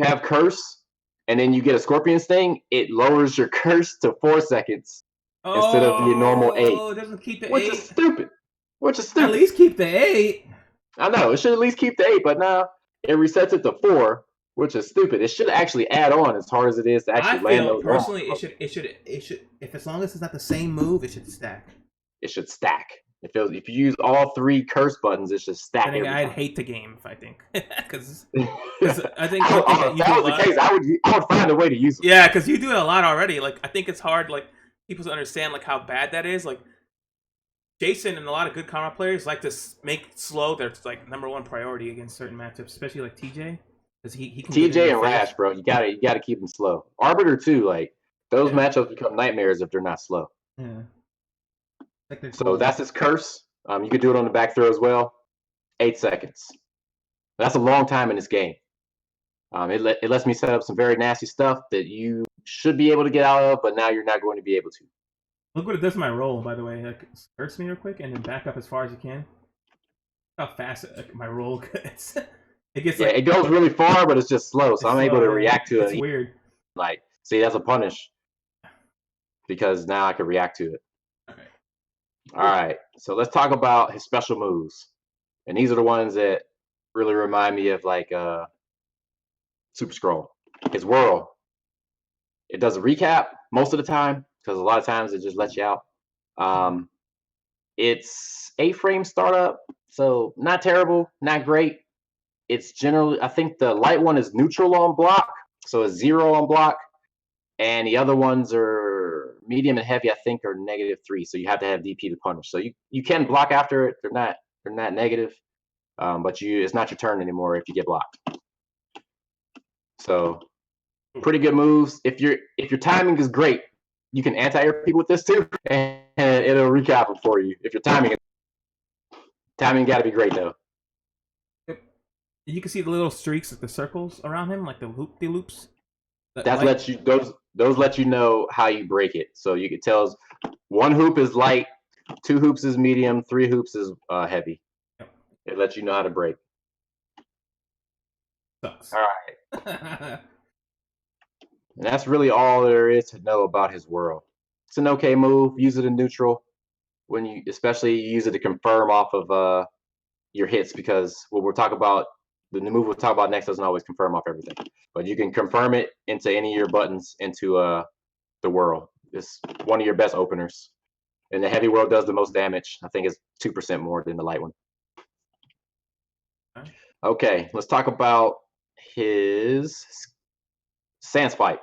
have curse and then you get a scorpion sting, it lowers your curse to 4 seconds instead of the normal 8. Oh, it doesn't keep the 8. Which is stupid. At least keep the 8. I know it should at least keep the 8, but now it resets it to 4. Which is stupid. It should actually add on as hard as it is to actually land those. Personally, it should. If as long as it's not the same move, it should stack. It should stack. If you use all 3 curse buttons, it should stack. I'd hate the game if I think because I think if that was the case, I would find a way to use it. Yeah, because you do it a lot already. Like I think it's hard. Like people to understand like how bad that is. Like Jason and a lot of good combat players like to make slow their like #1 priority against certain matchups, especially like TJ. He can TJ and Rash, bro, you gotta keep them slow. Arbiter too, like those matchups become nightmares if they're not slow. Yeah. So that's his curse. You could do it on the back throw as well. 8 seconds. That's a long time in this game. It lets me set up some very nasty stuff that you should be able to get out of, but now you're not going to be able to. Look what it does to my roll, by the way. Like, hurts me real quick and then back up as far as you can. How fast my roll gets. It goes really far, but it's just slow, so I'm able to react to it. It's weird. Like, see, that's a punish. Because now I can react to it. All right, so let's talk about his special moves. And these are the ones that really remind me of, like, Super Scroll. His Whirl. It does a recap most of the time, because a lot of times it just lets you out. It's 8-frame startup, so not terrible, not great. It's generally, I think the light one is neutral on block, so it's 0 on block, and the other ones are medium and heavy. I think are -3, so you have to have DP to punish. So you can block after it. They're not negative, but it's not your turn anymore if you get blocked. So pretty good moves. If your timing is great, you can anti-air people with this too, and it'll recap them for you. If your timing got to be great though. You can see the little streaks, like the circles around him, like the loops. Those let you know how you break it. So you can tell 1 hoop is light, 2 hoops is medium, 3 hoops is heavy. Yep. It lets you know how to break. Sucks. All right. And that's really all there is to know about his Whirl. It's an okay move. Use it in neutral especially use it to confirm off of your hits, because what we'll talk about. The move we'll talk about next doesn't always confirm off everything, but you can confirm it into any of your buttons into the Whirl. It's one of your best openers, and the heavy Whirl does the most damage. I think it's 2% more than the light one. Okay, let's talk about his Sand Spike.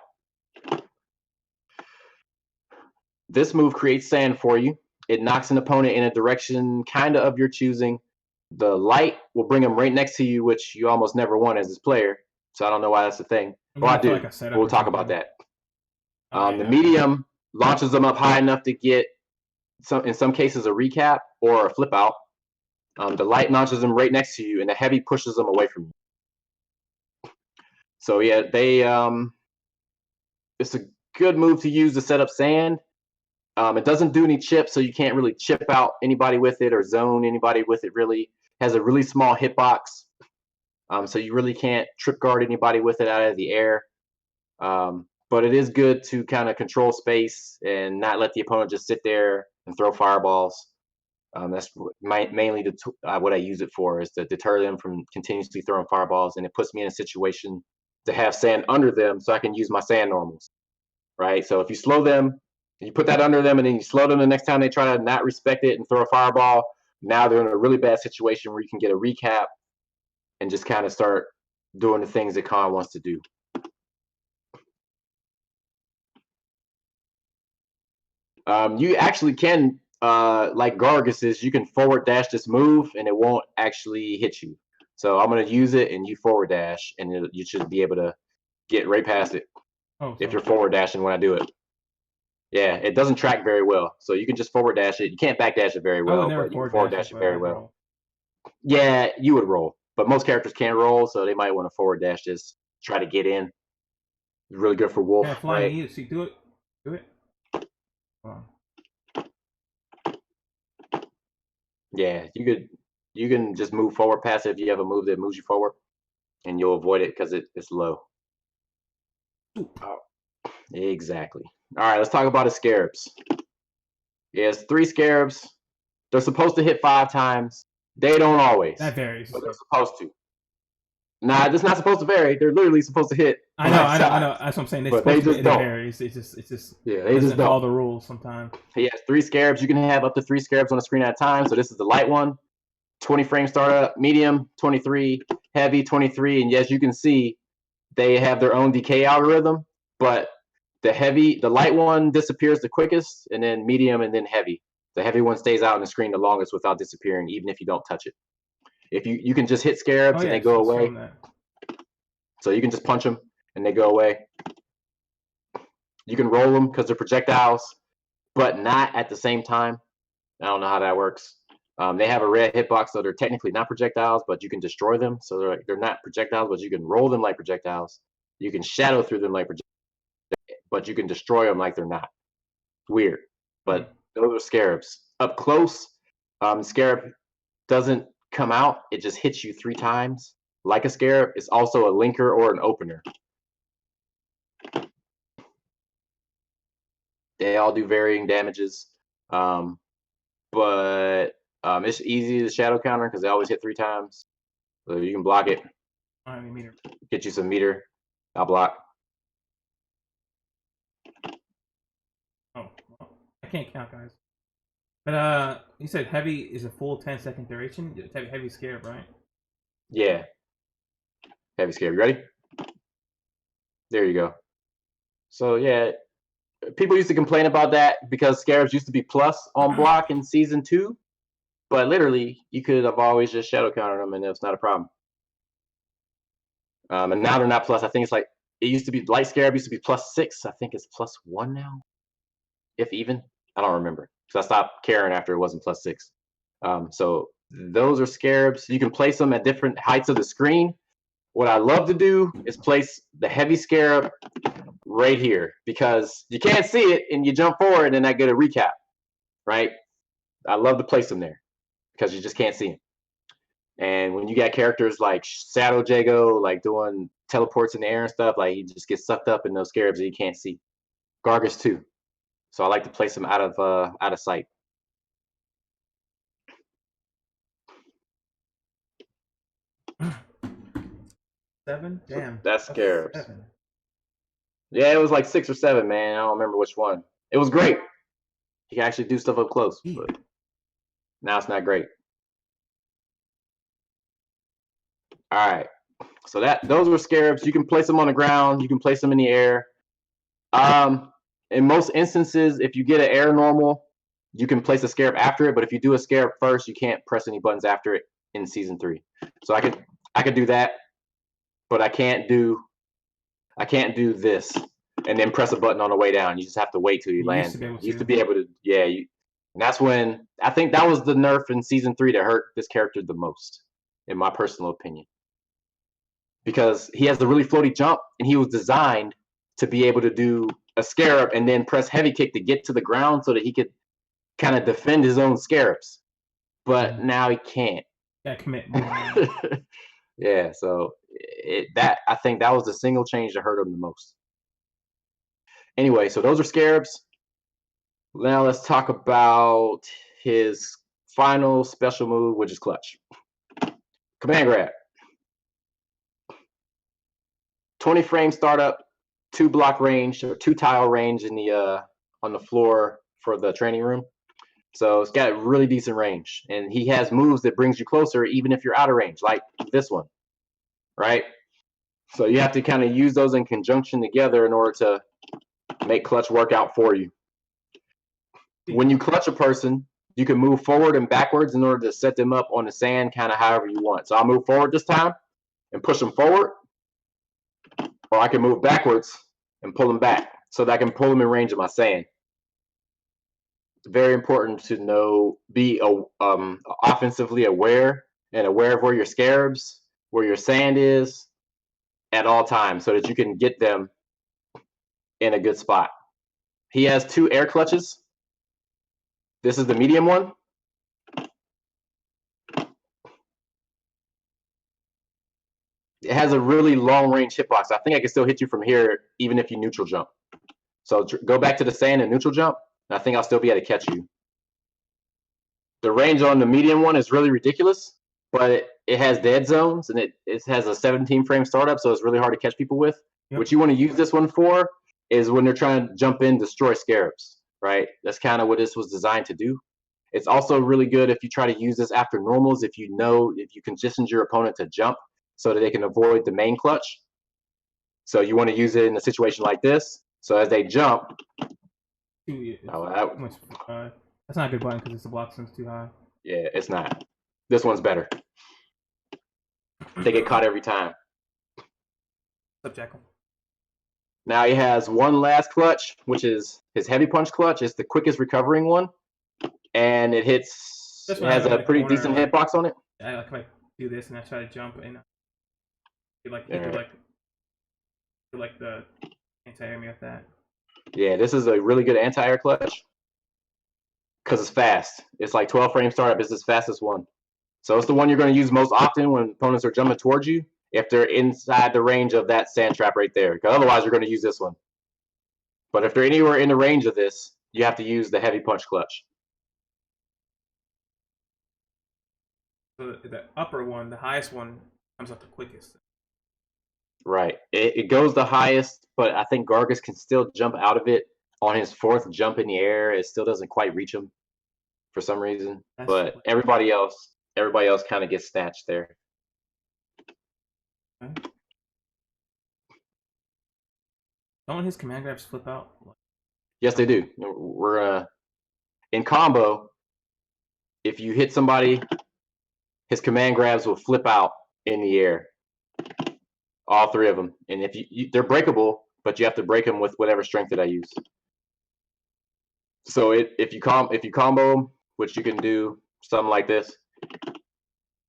This move creates sand for you. It knocks an opponent in a direction kind of your choosing. The light will bring him right next to you, which you almost never want as his player. So I don't know why that's the thing. Well, I do. Like we'll talk about that. The medium launches them up high enough to get, in some cases, a recap or a flip out. The light launches them right next to you, and the heavy pushes them away from you. So yeah, it's a good move to use to set up sand. It doesn't do any chips, so you can't really chip out anybody with it or zone anybody with it, really. It has a really small hitbox. So you really can't trip guard anybody with it out of the air. But it is good to kind of control space and not let the opponent just sit there and throw fireballs. That's mainly what I use it for, is to deter them from continuously throwing fireballs, and it puts me in a situation to have sand under them so I can use my sand normals, right? So if you slow them, you put that under them, and then you slow them the next time they try to not respect it and throw a fireball, now they're in a really bad situation where you can get a recap and just kind of start doing the things that Khan wants to do. You actually can, like Gargus's, you can forward dash this move and it won't actually hit you. So I'm going to use it and you forward dash, and you should be able to get right past it if you're forward dashing when I do it. Yeah, it doesn't track very well. So you can just forward dash it. You can't back dash it very well, but you can forward dash it very well. Yeah, you would roll. But most characters can't roll, so they might want to forward dash this, try to get in. It's really good for Wolf. Yeah, flying you. See, do it. Do it. Wow. Yeah, you can just move forward past it if you have a move that moves you forward, and you'll avoid it because it's low. Oh, exactly. All right, let's talk about his scarabs. Yeah, it's 3 scarabs. They're supposed to hit 5 times. They don't always. That varies. But they're supposed to. Nah, it's not supposed to vary. They're literally supposed to hit. I know. That's what I'm saying. But they just don't. Varies. It's just yeah, they just don't. All the rules sometimes. He has 3 scarabs. You can have up to 3 scarabs on the screen at a time. So this is the light one, 20 frame startup, medium 23, heavy 23, and as you can see, they have their own decay algorithm. But the light one disappears the quickest, and then medium, and then heavy. The heavy one stays out on the screen the longest without disappearing, even if you don't touch it. If you can just hit scarabs and they go away. So you can just punch them and they go away. You can roll them because they're projectiles, but not at the same time. I don't know how that works. They have a red hitbox, so they're technically not projectiles, but you can destroy them. So they're not projectiles, but you can roll them like projectiles. You can shadow through them like projectiles, but you can destroy them like they're not. Weird, but those are scarabs. Up close, scarab doesn't come out. It just hits you 3 times. Like a scarab, it's also a linker or an opener. They all do varying damages, but it's easy to shadow counter because they always hit 3 times. So you can block it. Meter. Get you some meter. I'll block. Oh, well, I can't count, guys. But you said heavy is a full 10-second duration. It's heavy scarab, right? Yeah. Heavy scarab. You ready? There you go. So yeah, people used to complain about that because scarabs used to be plus on block in season 2, but literally you could have always just shadow countered them and it's not a problem. And now they're not plus. I think it's like it used to be. Light scarab used to be +6. I think it's +1 now, if even. I don't remember because I stopped caring after it wasn't +6. So those are scarabs. You can place them at different heights of the screen. What I love to do is place the heavy scarab right here because you can't see it and you jump forward and I get a recap, right? I love to place them there because you just can't see them. And when you got characters like Shadow Jago, like doing teleports in the air and stuff, like he just gets sucked up in those scarabs that you can't see. Gargus too. So I like to place them out of sight. Seven? Damn. That's scarabs. 7. Yeah, it was like 6 or 7, man. I don't remember which one. It was great. You can actually do stuff up close, but now it's not great. All right. So those were scarabs. You can place them on the ground. You can place them in the air. In most instances, if you get an air normal, you can place a scarab after it. But if you do a scarab first, you can't press any buttons after it in season 3. So I could do that, but I can't do this and then press a button on the way down. You just have to wait till you land. You used to be able to, yeah. And that's when I think that was the nerf in season 3 that hurt this character the most, in my personal opinion, because he has the really floaty jump, and he was designed to be able to do a scarab and then press heavy kick to get to the ground so that he could kind of defend his own scarabs. But now he can't. Yeah, commit. Yeah, so that I think that was the single change that hurt him the most. Anyway, so those are scarabs. Now let's talk about his final special move, which is clutch. Command grab. 20 frame startup, 2 block range or 2 tile range in the on the floor for the training room. So it's got really decent range, and he has moves that brings you closer even if you're out of range, like this one, right? So you have to kind of use those in conjunction together in order to make clutch work out for you. When you clutch a person, you can move forward and backwards in order to set them up on the sand kind of however you want. So I'll move forward this time and push them forward, or I can move backwards and pull them back so that I can pull them in range of my sand. It's very important to know, be offensively aware and aware of where your scarabs, where your sand is at all times so that you can get them in a good spot. He has 2 air clutches. This is the medium one. It has a really long range hitbox. I think I can still hit you from here even if you neutral jump. So go back to the sand and neutral jump, and I think I'll still be able to catch you. The range on the medium one is really ridiculous, but it has dead zones, and it has a 17 frame startup, so it's really hard to catch people with. Yep. What you want to use this one for is when they're trying to jump in, destroy scarabs, right? That's kind of what this was designed to do. It's also really good if you try to use this after normals, if you condition your opponent to jump so that they can avoid the main clutch. So you want to use it in a situation like this. So as they jump, that's not a good button because it's the block zone's too high. Yeah, it's not. This one's better. They get caught every time. What's up, Jackal? Now he has one last clutch, which is his heavy punch clutch. It's the quickest recovering one, and it hits. It has a pretty decent hitbox on it. I do this and I try to jump and you like the anti-air me with that. Yeah, this is a really good anti-air clutch because it's fast. It's like 12 frame startup. It's the fastest one. So it's the one you're going to use most often when opponents are jumping towards you if they're inside the range of that sand trap right there. Because otherwise you're going to use this one. But if they're anywhere in the range of this, you have to use the heavy punch clutch. So the upper one, the highest one, comes up the quickest. Right. It goes the highest, but I think Gargus can still jump out of it on his 4th jump in the air. It still doesn't quite reach him for some reason. But everybody else kind of gets snatched there. Okay. Don't his command grabs flip out? Yes, they do. We're in combo. If you hit somebody, his command grabs will flip out in the air. All 3 of them, and if they're breakable, but you have to break them with whatever strength that I use. So if you combo them, which you can do something like this,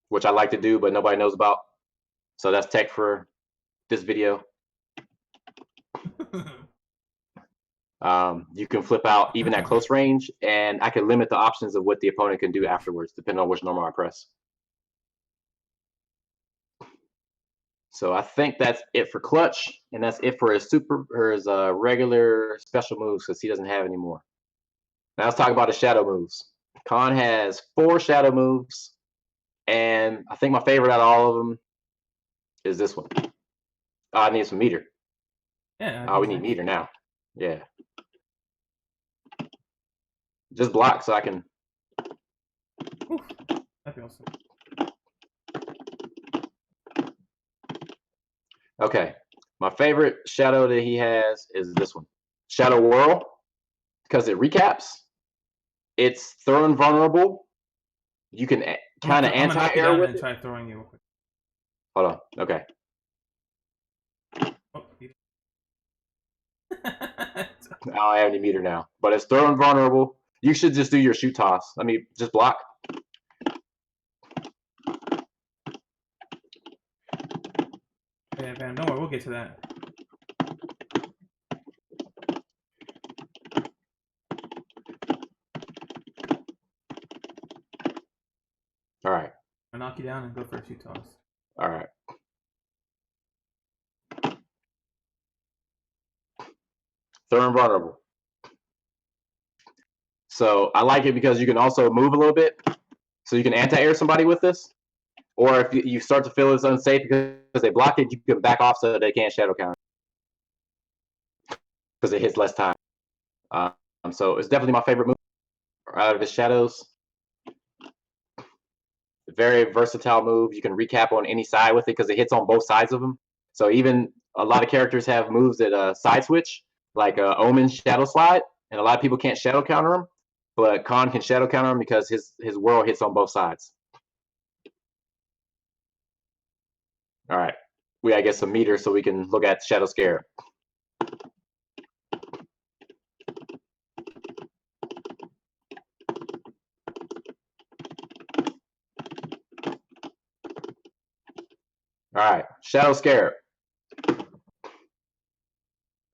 which I like to do, but nobody knows about. So that's tech for this video. You can flip out even at close range, and I can limit the options of what the opponent can do afterwards, depending on which normal I press. So I think that's it for clutch, and that's it for his regular special moves because he doesn't have any more. Now let's talk about his shadow moves. Khan has 4 shadow moves, and I think my favorite out of all of them is this one. Oh, I need some meter. Yeah. We need meter now. Yeah. Just block so I can. Oof, that feels awesome. Okay. My favorite shadow that he has is this one. Shadow Whirl, because it recaps. It's throw invulnerable. You can kind of anti-air with it. Try throwing you. Hold on. Okay. Oh, I don't have any meter now, but it's throw invulnerable. You should just do your shoot toss. I mean, just block. Yeah, man, don't worry, we'll get to that. All right. I'll knock you down and go for a shoot toss. All right. They're invulnerable. So I like it because you can also move a little bit. So you can anti-air somebody with this. Or if you start to feel it's unsafe because they block it, you can back off so they can't shadow counter. Because it hits less time. So it's definitely my favorite move out of his shadows. Very versatile move. You can recap on any side with it because it hits on both sides of them. So even a lot of characters have moves that side switch, like Omen's Shadow Slide, and a lot of people can't shadow counter him, but Khan can shadow counter him because his whirl hits on both sides. All right, we gotta get some meters so we can look at Shadow Scarab. All right, Shadow Scarab.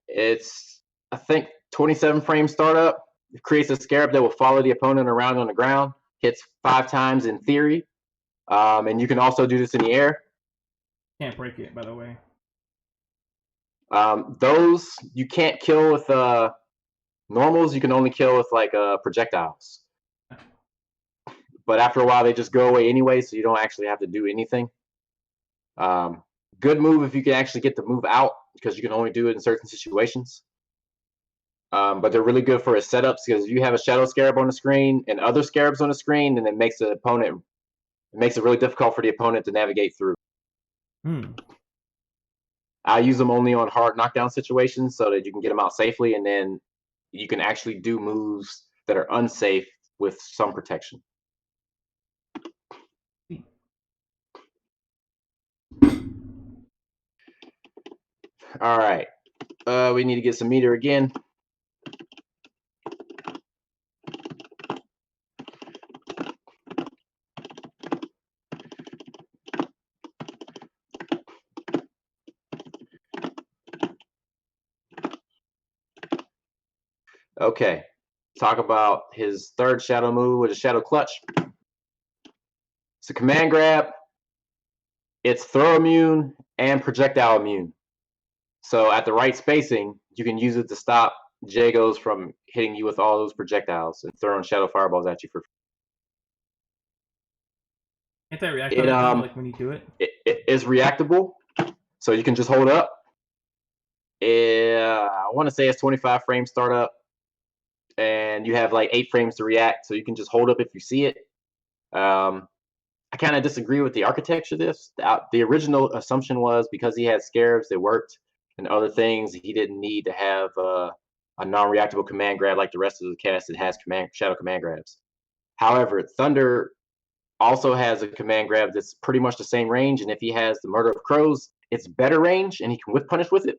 It's, I think, 27 frame startup. It creates a scarab that will follow the opponent around on the ground. Hits 5 times in theory. And you can also do this in the air. Can't break it, by the way. Those you can't kill with normals. You can only kill with like projectiles. But after a while, they just go away anyway, so you don't actually have to do anything. Good move if you can actually get the move out, because you can only do it in certain situations. But they're really good for his setups, because if you have a Shadow Scarab on the screen and other Scarabs on the screen, then it makes it really difficult for the opponent to navigate through. I use them only on hard knockdown situations so that you can get them out safely, and then you can actually do moves that are unsafe with some protection. All right. We need to get some meter again. Okay. Talk about his third shadow move with a shadow clutch. It's a command grab. It's throw immune and projectile immune. So at the right spacing, you can use it to stop Jagos from hitting you with all those projectiles and throwing shadow fireballs at you for free. Anti-react like when you do it? It is reactable, so you can just hold up. I want to say it's 25 frames startup, and you have like 8 frames to react, so you can just hold up if you see it. I kind of disagree with the architecture of this. The original assumption was because he had scarabs that worked and other things, he didn't need to have a non-reactable command grab like the rest of the cast that has shadow command grabs. However, Thunder also has a command grab that's pretty much the same range, and if he has the Murder of Crows, it's better range, and he can whip punish with it.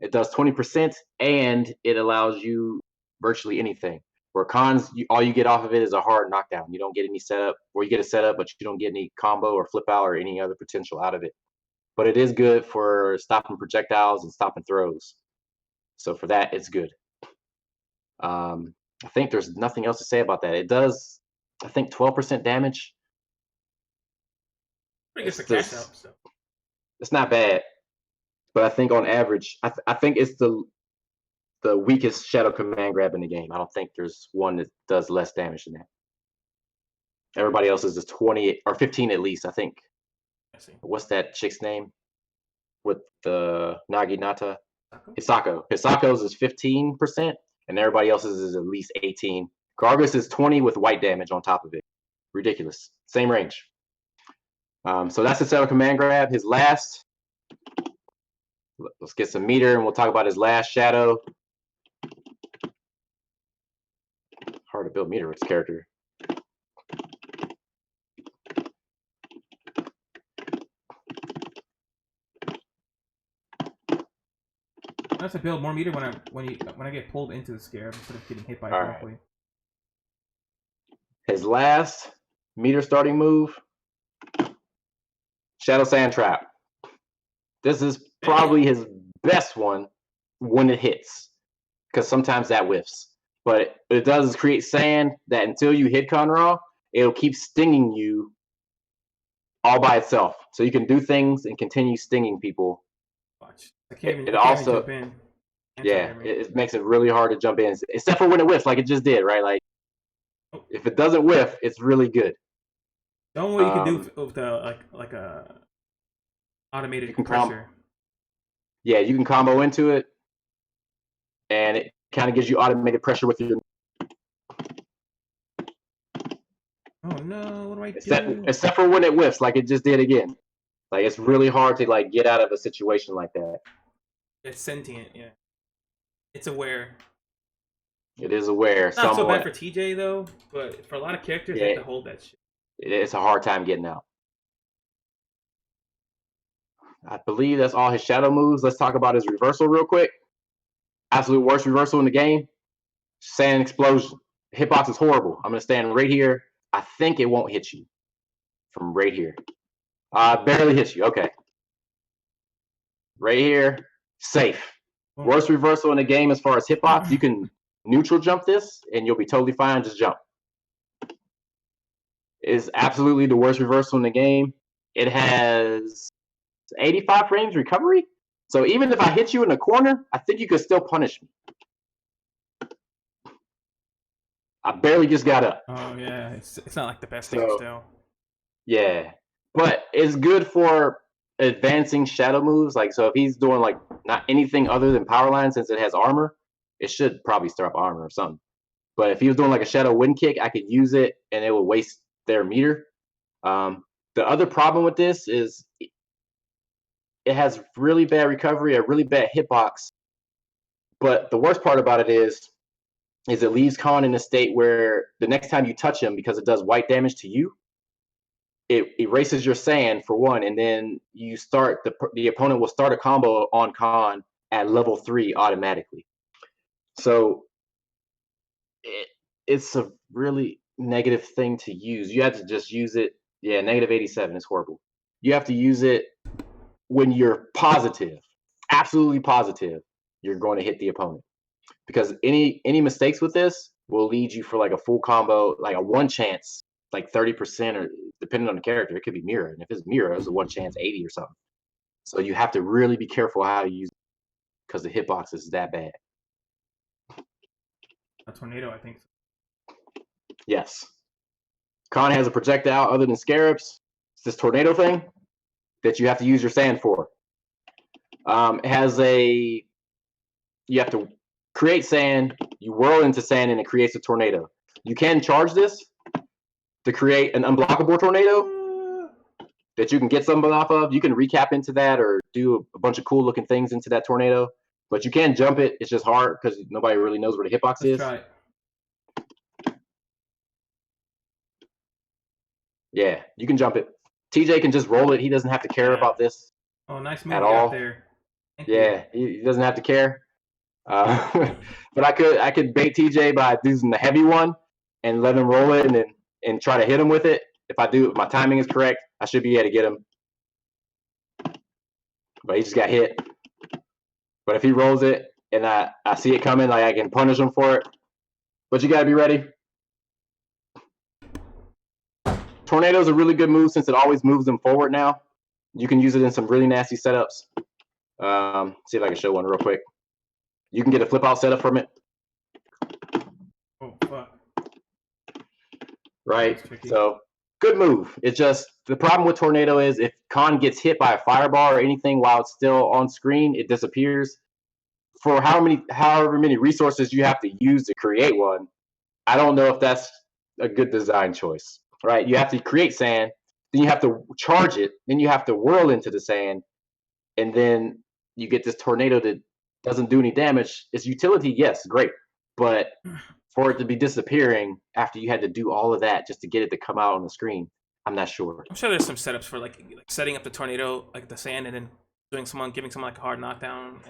It does 20%, and it allows you virtually anything. Where Cons, all you get off of it is a hard knockdown. You don't get any setup, or you get a setup, but you don't get any combo or flip out or any other potential out of it. But it is good for stopping projectiles and stopping throws. So for that, it's good. I think there's nothing else to say about that. It does, I think, 12% damage. Pretty good for cash out, so. It's not bad, but I think on average, I think it's the weakest shadow command grab in the game. I don't think there's one that does less damage than that. Everybody else is 20 or 15 at least, I think. I see. What's that chick's name with the Naginata? Hisako. Hisako's is 15%, and everybody else's is at least 18. Gargus is 20 with white damage on top of it. Ridiculous. Same range. So that's the shadow command grab. His last. Let's get some meter, and we'll talk about his last shadow. Hard to build meter with this character. I have to build more meter when I get pulled into the scarab instead of getting hit by it directly. Right. His last meter starting move, Shadow Sand Trap. This is probably his best one when it hits, because sometimes that whiffs. But it does is create sand that until you hit Conraw, it'll keep stinging you all by itself. So you can do things and continue stinging people. Watch. I can't even jump in. Yeah, it makes it really hard to jump in, except for when it whiffs, like it just did, right? Like, if it doesn't whiff, it's really good. The only way you can do with the like a automated pressure. Yeah, you can combo into it, and it kind of gives you automated pressure with your. Oh no! What do I do? Except for when it whiffs, like it just did again. Like it's really hard to like get out of a situation like that. It's sentient, yeah. It's aware. It is aware. Not so bad for TJ though, but for a lot of characters, they have to hold that shit. It's a hard time getting out. I believe that's all his shadow moves. Let's talk about his reversal real quick. Absolute worst reversal in the game. Sand explosion. Hitbox is horrible. I'm gonna stand right here. I think it won't hit you from right here. Barely hits you. Okay. Right here, safe. Worst reversal in the game as far as hitbox. You can neutral jump this, and you'll be totally fine. Just jump. It's absolutely the worst reversal in the game. It has 85 frames recovery. So even if I hit you in the corner, I think you could still punish me. I barely just got up. Oh yeah, it's not like the best thing still. Yeah, but it's good for advancing shadow moves. Like, so if he's doing like not anything other than power line, since it has armor, it should probably stir up armor or something. But if he was doing like a shadow wind kick, I could use it and it would waste their meter. The other problem with this is it has really bad recovery, a really bad hitbox. But the worst part about it is it leaves Khan in a state where the next time you touch him, because it does white damage to you, it erases your sand for one, and then you start the opponent will start a combo on Khan at level 3 automatically. So it's a really negative thing to use. You have to just use it. Yeah, negative 87 is horrible. You have to use it when you're positive, absolutely positive, you're going to hit the opponent. Because any mistakes with this will lead you for like a full combo, like a one chance, like 30%, or depending on the character, it could be mirror. And if it's mirror, it's a one chance 80 or something. So you have to really be careful how you use it because the hitbox is that bad. A tornado, I think. Yes. Khan has a projectile other than scarabs. It's this tornado thing that you have to use your sand for. It has you have to create sand, you whirl into sand, and it creates a tornado. You can charge this to create an unblockable tornado that you can get something off of. You can recap into that or do a bunch of cool looking things into that tornado. But you can jump it. It's just hard because nobody really knows where the hitbox is. Try it. Yeah, you can jump it. TJ can just roll it. He doesn't have to care about this. Oh, nice move at all. There. He doesn't have to care. But I could bait TJ by using the heavy one and let him roll it and try to hit him with it. If my timing is correct, I should be able to get him. But he just got hit. But if he rolls it and I see it coming, like I can punish him for it. But you gotta be ready. Tornado is a really good move since it always moves them forward now. You can use it in some really nasty setups. See if I can show one real quick. You can get a flip out setup from it. Oh, fuck. Right? So, good move. It's just, the problem with Tornado is if Khan gets hit by a fireball or anything while it's still on screen, it disappears. For however many resources you have to use to create one, I don't know if that's a good design choice. Right? You have to create sand, then you have to charge it, then you have to whirl into the sand, and then you get this tornado that doesn't do any damage. Its utility, yes, great. But for it to be disappearing after you had to do all of that just to get it to come out on the screen, I'm not sure. I'm sure there's some setups for like setting up the tornado, like the sand, and then giving someone like a hard knockdown.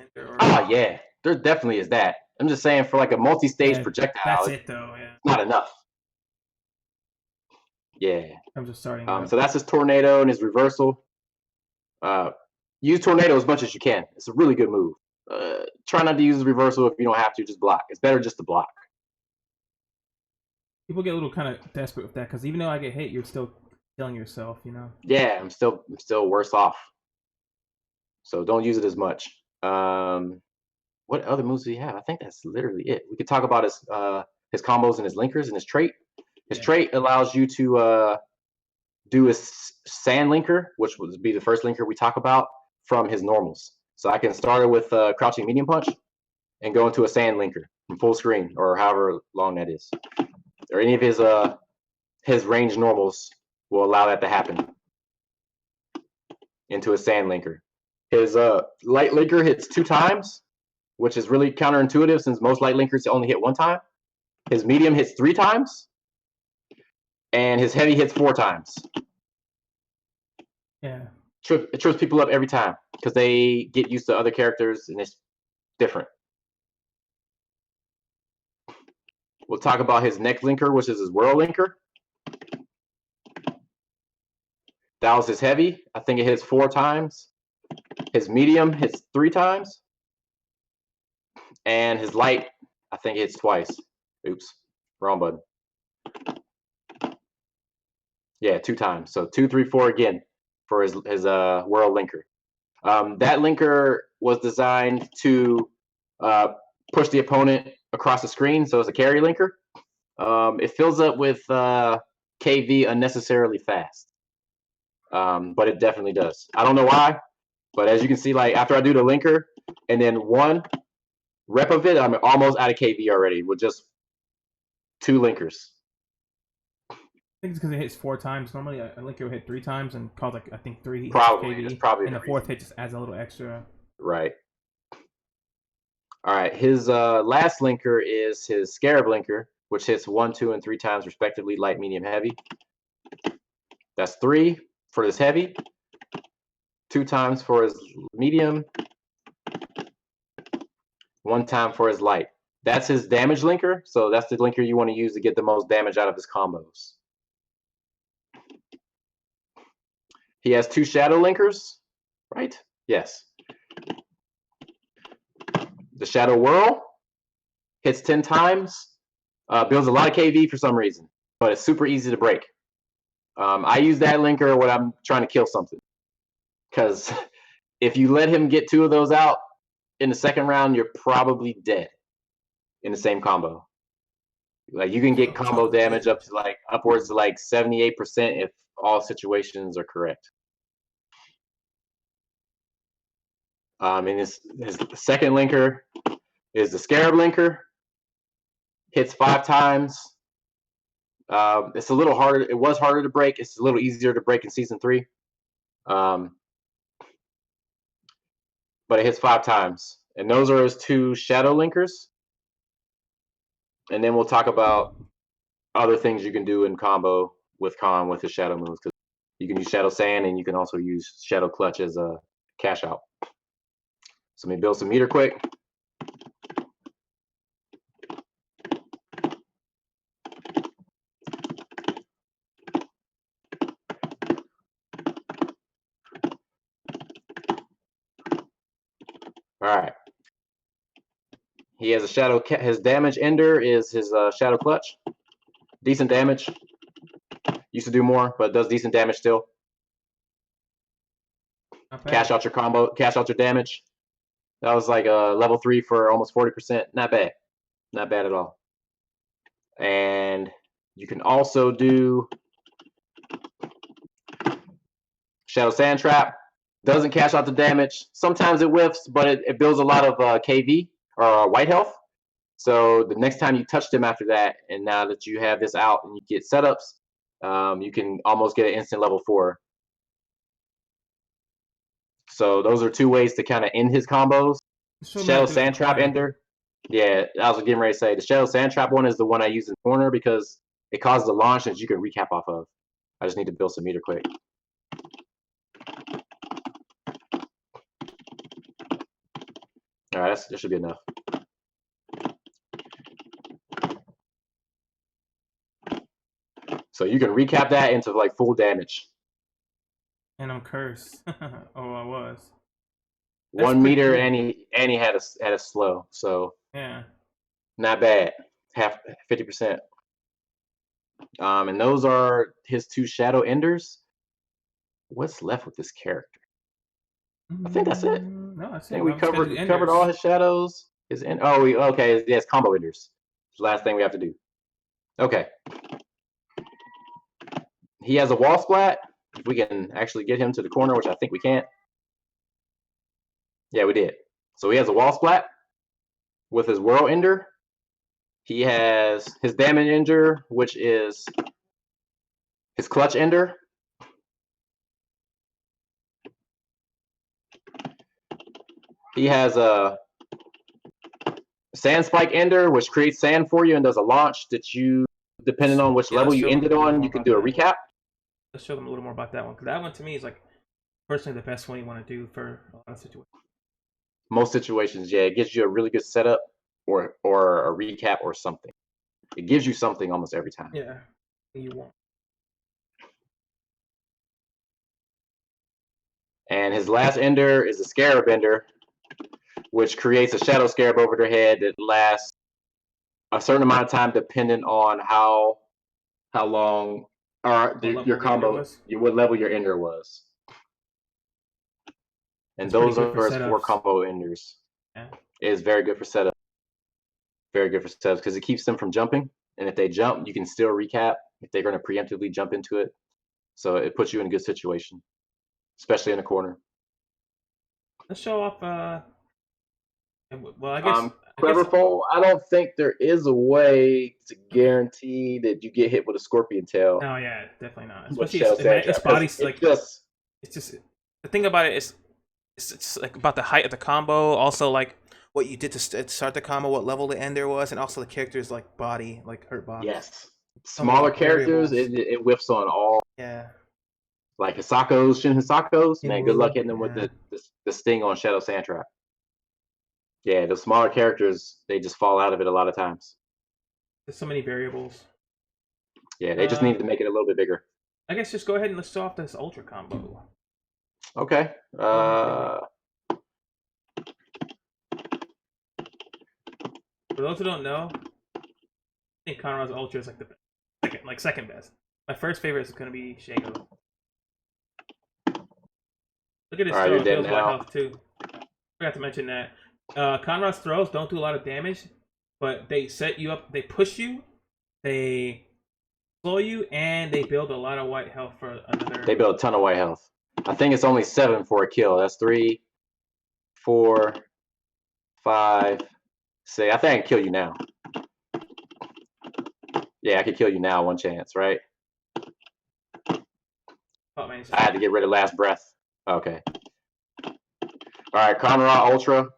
Yeah, there definitely is that. I'm just saying for like a multi-stage projectile. That's it though. Yeah. Not enough. Yeah. I'm just starting. So that's his tornado and his reversal. Use tornado as much as you can. It's a really good move. Try not to use the reversal if you don't have to. Just block. It's better just to block. People get a little kind of desperate with that because even though I get hit, you're still killing yourself. You know. Yeah, I'm still worse off. So don't use it as much. What other moves do he have? I think that's literally it. We could talk about his combos and his linkers and his trait. His trait allows you to do a sand linker, which would be the first linker we talk about from his normals. So I can start it with crouching medium punch and go into a sand linker from full screen or however long that is. Or any of his range normals will allow that to happen into a sand linker. His light linker hits 2 times, which is really counterintuitive since most light linkers only hit 1 time. His medium hits 3 times, and his heavy hits 4 times. Yeah. It trips people up every time because they get used to other characters and it's different. We'll talk about his next linker, which is his whirl linker. That was his heavy. I think it hits 4 times. His medium hits 3 times. And his light, I think it hits twice. Oops, wrong button. Yeah, 2 times. So 2, 3, 4 again for his whirl linker. That linker was designed to push the opponent across the screen, so it's a carry linker. It fills up with KV unnecessarily fast, but it definitely does. I don't know why, but as you can see, like after I do the linker and then 1 rep of it, I'm almost out of KV already with just 2 linkers. I think it's because it hits 4 times. Normally, a linker will hit 3 times and cause like I think 3 Probably, KV, that's probably and the the 4th reason. hit just adds a little extra. Right. All right. His last linker is his scarab linker, which hits 1, 2, and 3 times respectively, light, medium, heavy. That's 3 for his heavy, 2 times for his medium, 1 time for his light. That's his damage linker, so that's the linker you want to use to get the most damage out of his combos. He has 2 shadow linkers, right? Yes. The shadow whirl hits 10 times, builds a lot of KV for some reason, but it's super easy to break. I use that linker when I'm trying to kill something, because if you let him get 2 of those out in the second round, you're probably dead in the same combo. Like you can get combo damage up to like upwards to like 78% if all situations are correct. And his second linker is the scarab linker. Hits 5 times. It's a little harder. It was harder to break. It's a little easier to break in season 3. But it hits 5 times. And those are his 2 shadow linkers. And then we'll talk about other things you can do in combo with Khan with his shadow moves. Because you can use Shadow Sand and you can also use Shadow Clutch as a cash out. So let me build some meter quick. All right. He has a shadow. His damage ender is his Shadow Clutch. Decent damage. Used to do more, but does decent damage still. Cash out your combo. Cash out your damage. That was like a level 3 for almost 40%. Not bad. Not bad at all. And you can also do Shadow Sand Trap. Doesn't cash out the damage. Sometimes it whiffs, but it builds a lot of KV or white health. So the next time you touch them after that, and now that you have this out and you get setups, you can almost get an instant level 4. So those are 2 ways to kind of end his combos. Shadow Sand Trap Ender. Yeah, I was getting ready to say the Shadow Sand Trap one is the one I use in corner because it causes a launch that you can recap off of. I just need to build some meter quick. All right, that should be enough. So you can recap that into like full damage. And I'm cursed. Oh, I was. 1 meter, cool. and he had a slow, so yeah, not bad. 50%. And those are his 2 shadow enders. What's left with this character? I think that's it. No, that's I think we covered all his shadows. Okay. Yes, combo enders. Last thing we have to do. Okay. He has a wall splat. If we can actually get him to the corner, which I think we can't. Yeah, we did. So he has a wall splat with his world ender. He has his damage ender, which is his clutch ender. He has a sand spike ender, which creates sand for you and does a launch that you, depending on which level you ended on, you can do a recap. Let's show them a little more about that one, because that one to me is like personally the best one you want to do for a lot of situations. Most situations, yeah, it gives you a really good setup or a recap or something. It gives you something almost every time. Yeah, you want. And his last ender is a scarab ender, which creates a shadow scarab over their head that lasts a certain amount of time, depending on how long or your combo, what level your ender was. And those are his 4 combo enders. Yeah. It is very good for setup. Very good for setups because it keeps them from jumping. And if they jump, you can still recap if they're going to preemptively jump into it. So it puts you in a good situation, especially in the corner. Let's show off. Well, I guess Cleverful. I don't think there is a way to guarantee that you get hit with a scorpion tail. Oh yeah, definitely not. Especially its body's like it's just the thing about it is it's like about the height of the combo. Also, like what you did to start the combo, what level the ender was, and also the character's like body, like hurt box. Yes, smaller characters, it whiffs on all. Yeah. Like Hisako's, Shin Hisako's, man, good luck hitting them with the sting on Shadow Sand Trap. Yeah, the smaller characters, they just fall out of it a lot of times. There's so many variables. Yeah, they just need to make it a little bit bigger. I guess just go ahead and let's show off this ultra combo. Okay. For those who don't know, I think Conrad's ultra is like the second best. My first favorite is going to be Shago. Look at his throw. It deals a lot of health too. Forgot to mention that. Conrad's throws don't do a lot of damage, but they set you up, they push you, they slow you, and they build a lot of white health for another. They build a ton of white health. I think it's only 7 for a kill. That's 3, 4, 5, 6. I think I can kill you now. Yeah, I could kill you now. One chance, right? Oh, man, I had to get rid of last breath. Okay. All right, Conrad Ultra.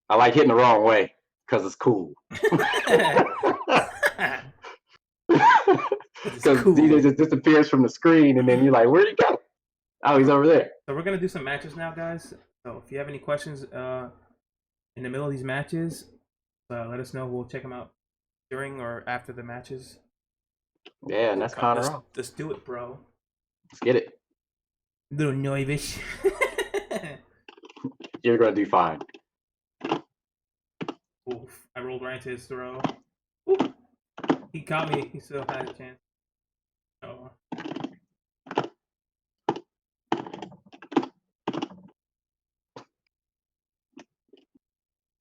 I like hitting the wrong way because it's cool. Because DJ just disappears from the screen, and then you're like, "Where'd he go?" Oh, he's over there. So we're gonna do some matches now, guys. So if you have any questions in the middle of these matches, let us know. We'll check them out during or after the matches. Yeah, and that's Conrad. Let's do it, bro. Let's get it. Little nervous. You're gonna do fine. Oof! I rolled right into his throw. Oof. He caught me. He still had a chance. Oh.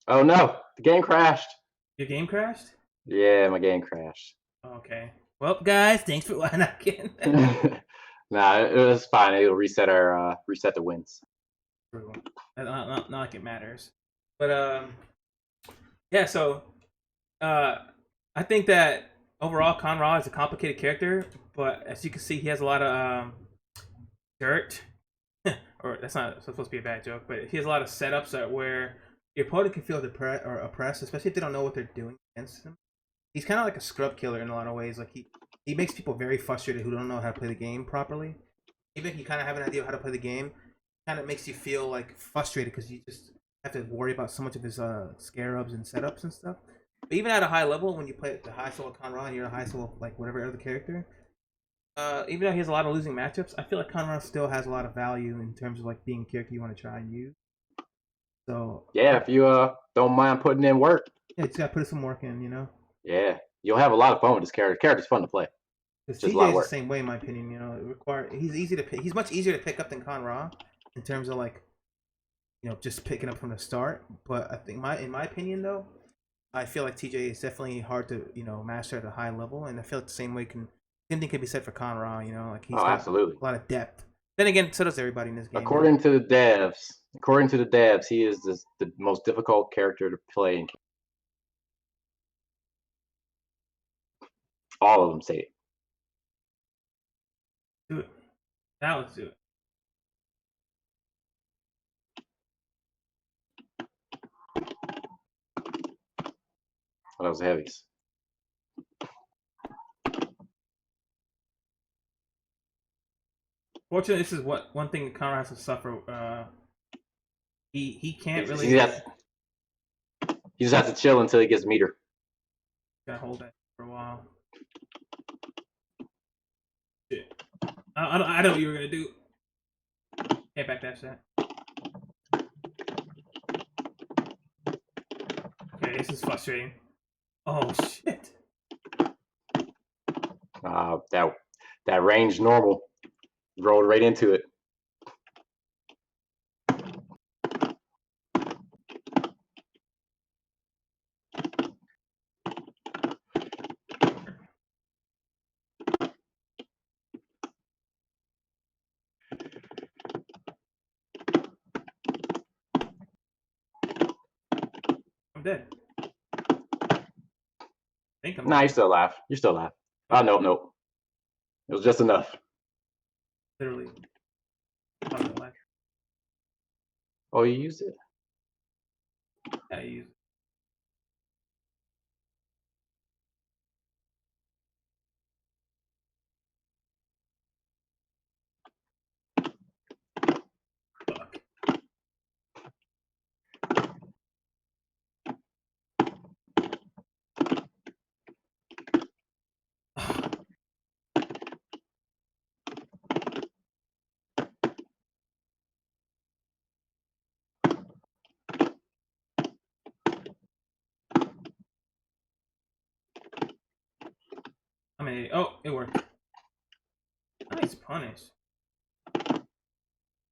Oh no! The game crashed. Your game crashed? Yeah, my game crashed. Okay. Well, guys, thanks for watching. Nah, it was fine. It'll reset the wins. True. Not like it matters. But yeah. So I think that overall, Conrad is a complicated character, but as you can see, he has a lot of dirt. Or that's not supposed to be a bad joke, but he has a lot of setups where your opponent can feel depressed or oppressed, especially if they don't know what they're doing against him. He's kind of like a scrub killer in a lot of ways. Like he makes people very frustrated who don't know how to play the game properly. Even if you kind of have an idea of how to play the game, kind of makes you feel like frustrated because you just have to worry about so much of his scarabs and setups and stuff. But even at a high level, when you play at the high solo Conrad and you're at a high solo like whatever other character, even though he has a lot of losing matchups, I feel like Conrad still has a lot of value in terms of like being a character you want to try and use. So Yeah, if you don't mind putting in work, yeah, just gotta put some work in, you know. yeah, you'll have a lot of fun with this character. The character's fun to play. Because Just a TJ lot of is the work. same way, in my opinion. You know, he's easy to pick. He's much easier to pick up than Con Ra in terms of like, you know, just picking up from the start. But I think in my opinion though, I feel like TJ is definitely hard to, you know, master at a high level, and I feel like the same thing can be said for Con Ra. You know, like he's Oh, got absolutely. a lot of depth. Then again, so does everybody in this game. According to the devs, he is the most difficult character to play. All of them say it. Do it. Now let's do it. Oh, that was heavies. Fortunately, this is one thing Con Ra has to suffer. He can't really. He just has to chill until he gets meter. Gotta hold that for a while. Shit. I know what you were gonna do. Can't backdash that. Okay, this is frustrating. Oh shit. That range normal rolled right into it. I'm dead. I think I'm Nah, dead. you're still alive. You're still alive. Oh, nope. It was just enough. Literally. Oh, you used it? Yeah, I used it. Fuck. I mean, oh, it worked. Nice punish.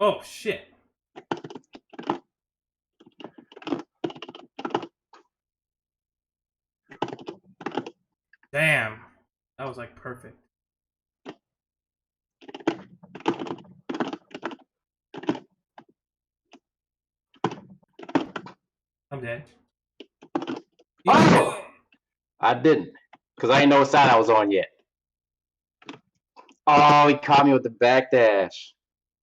Oh shit. Damn. That was like perfect. I'm dead. Oh! I didn't, because I didn't know what side I was on yet. Oh, he caught me with the backdash.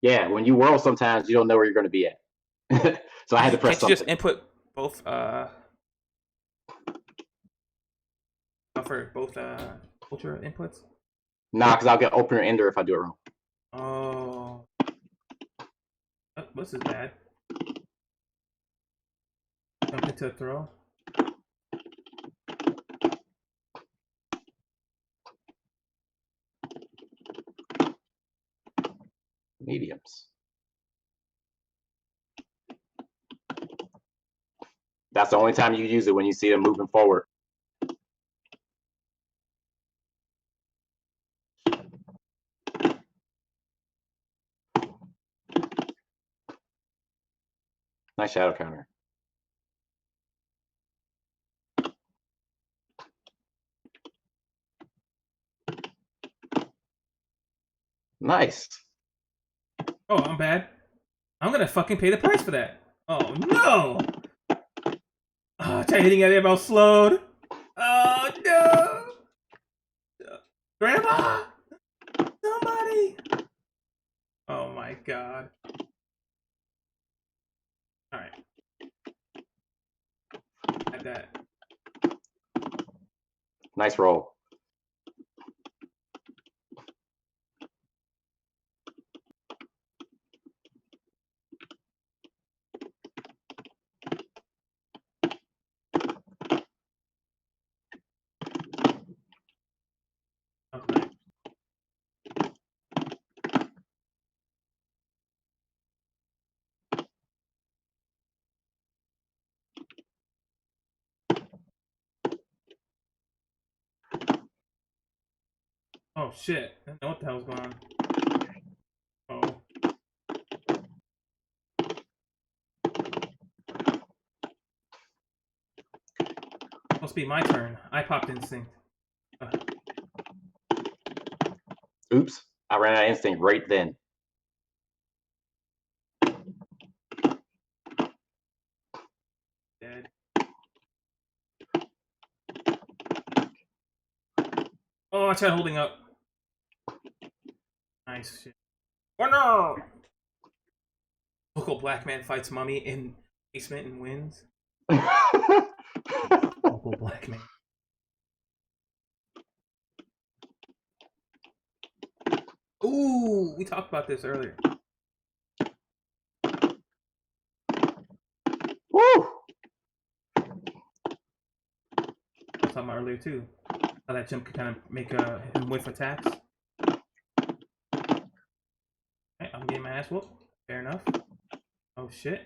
Yeah, when you whirl, sometimes you don't know where you're going to be at. So I had to press Can't you just something. input both buffer both ultra inputs? Nah, because I'll get opener ender if I do it wrong. Oh. This is bad. Jump into a throw. Mediums. That's the only time you use it, when you see them moving forward. Nice shadow counter. Nice. Oh, I'm bad. I'm gonna fucking pay the price for that. Oh no! Oh, try hitting at him, I was slowed. Oh no! Grandma! Somebody! Oh my god. Alright. Like that. Nice roll. Okay. Oh shit! I didn't know what the hell's going on. Oh. Supposed to be my turn. I popped instinct. Oops. I ran out of instinct right then. Dead. Oh, I tried holding up. Nice shit. Oh no! Local black man fights mummy in basement and wins. Local black man. Ooh, we talked about this earlier. Woo! I was talking about earlier too. How that jump could kind of make him whiff attacks. Alright, I'm getting my ass whooped. Fair enough. Oh shit.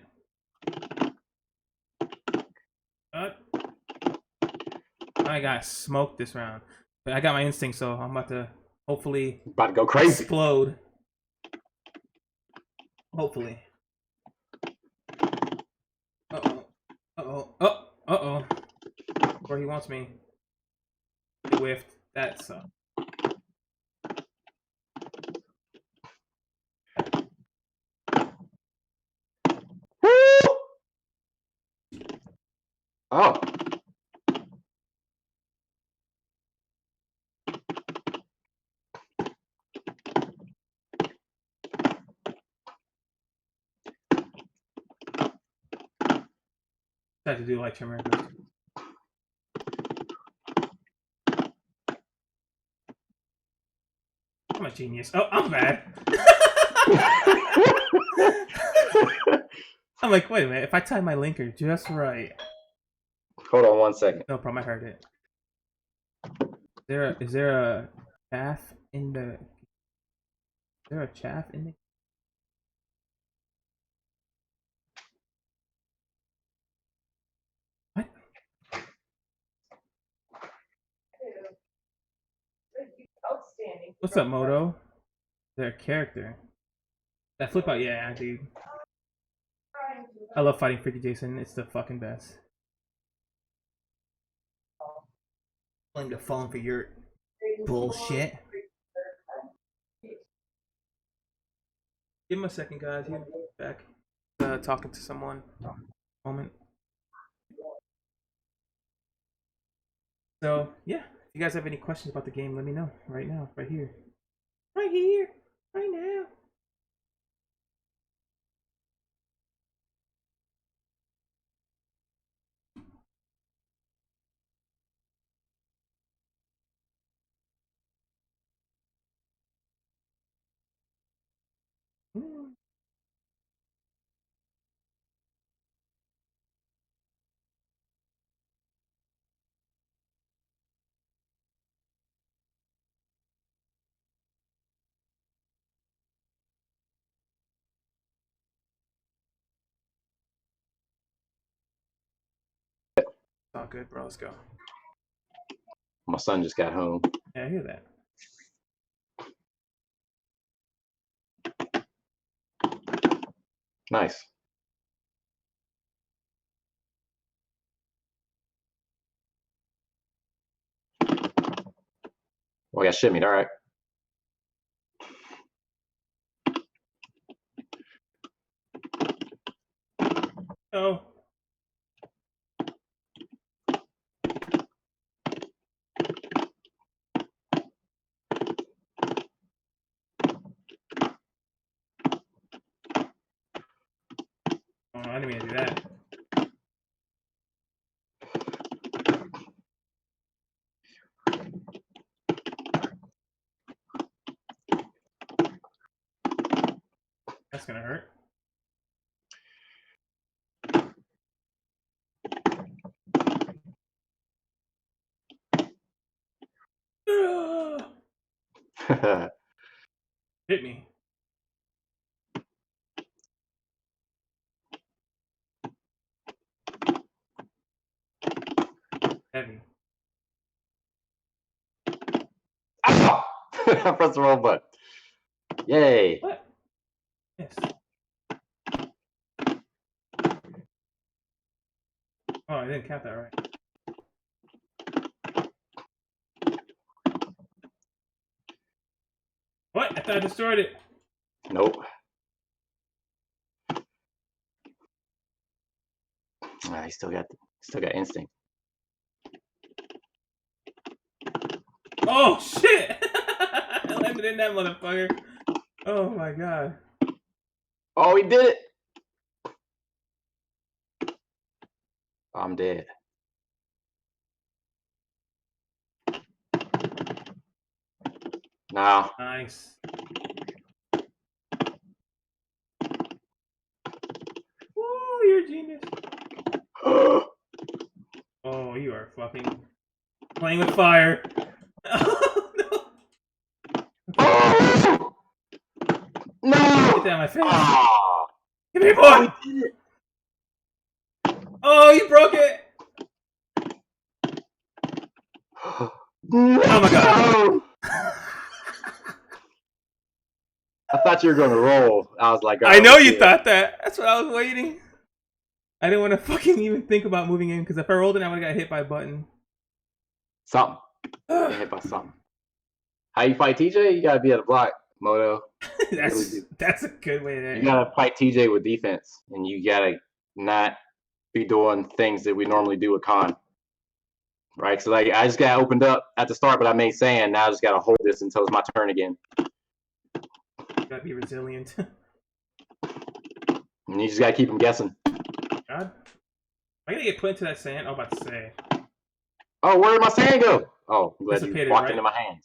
I got smoked this round. But I got my instinct, so I'm about to hopefully About to go crazy. explode. Hopefully. Uh-oh. Uh-oh. Oh! Uh-oh. Where he wants me. He whiffed. That sucked. Woo! Oh. Had to do like trimmer. I'm a genius. Oh, I'm bad. I'm like, wait a minute. If I tie my linker just right. Hold on 1 second. No problem. I heard it. Is there a chaff in the? Is there a chaff in the? What? Outstanding. What's up, Moto? Their character. That flip out, yeah, dude. I love fighting FreekyJason. It's the fucking best. Willing to fall for your bullshit. Give him a second, guys. He's back. Talking to someone. Moment. So yeah, if you guys have any questions about the game, let me know right now, right here, right now. Mm. It's all good, bro. Let's go. My son just got home. Yeah, I hear that. Nice. Well, I got shimmied. All right. Oh. Oh, I didn't mean to do that. That's gonna hurt. Hit me. Heavy. Ow! I pressed the wrong button. Yay. What? Yes. Oh, I didn't count that right. What? I thought I destroyed it. Nope. He still got instinct. Oh shit! I landed in that motherfucker. Oh my god. Oh, he did it. I'm dead. Now. Nice. Woo, you're a genius. Oh, you are fucking playing with fire. Oh no! Oh! No! Get that in my face. Ah! Give me Oh, more! he did it. Oh, you broke it! No! Oh my god. I thought you were going to roll. I was like, I know you thought that. That's what I was waiting. I didn't want to fucking even think about moving in because if I rolled it, I would have got hit by a button. Something. Get hit by something. How you fight TJ? You gotta be at a block, Moto. that's a good way to. You gotta fight TJ with defense, and you gotta not be doing things that we normally do with Con. Right? So like, I just got opened up at the start, but I made sand. Now I just gotta hold this until it's my turn again. You gotta be resilient. And you just gotta keep them guessing. God, I gotta get put into that sand. I'm about to say. Oh, where did my sand go? Oh, I'm glad you Dissipated, walked right? into my hands.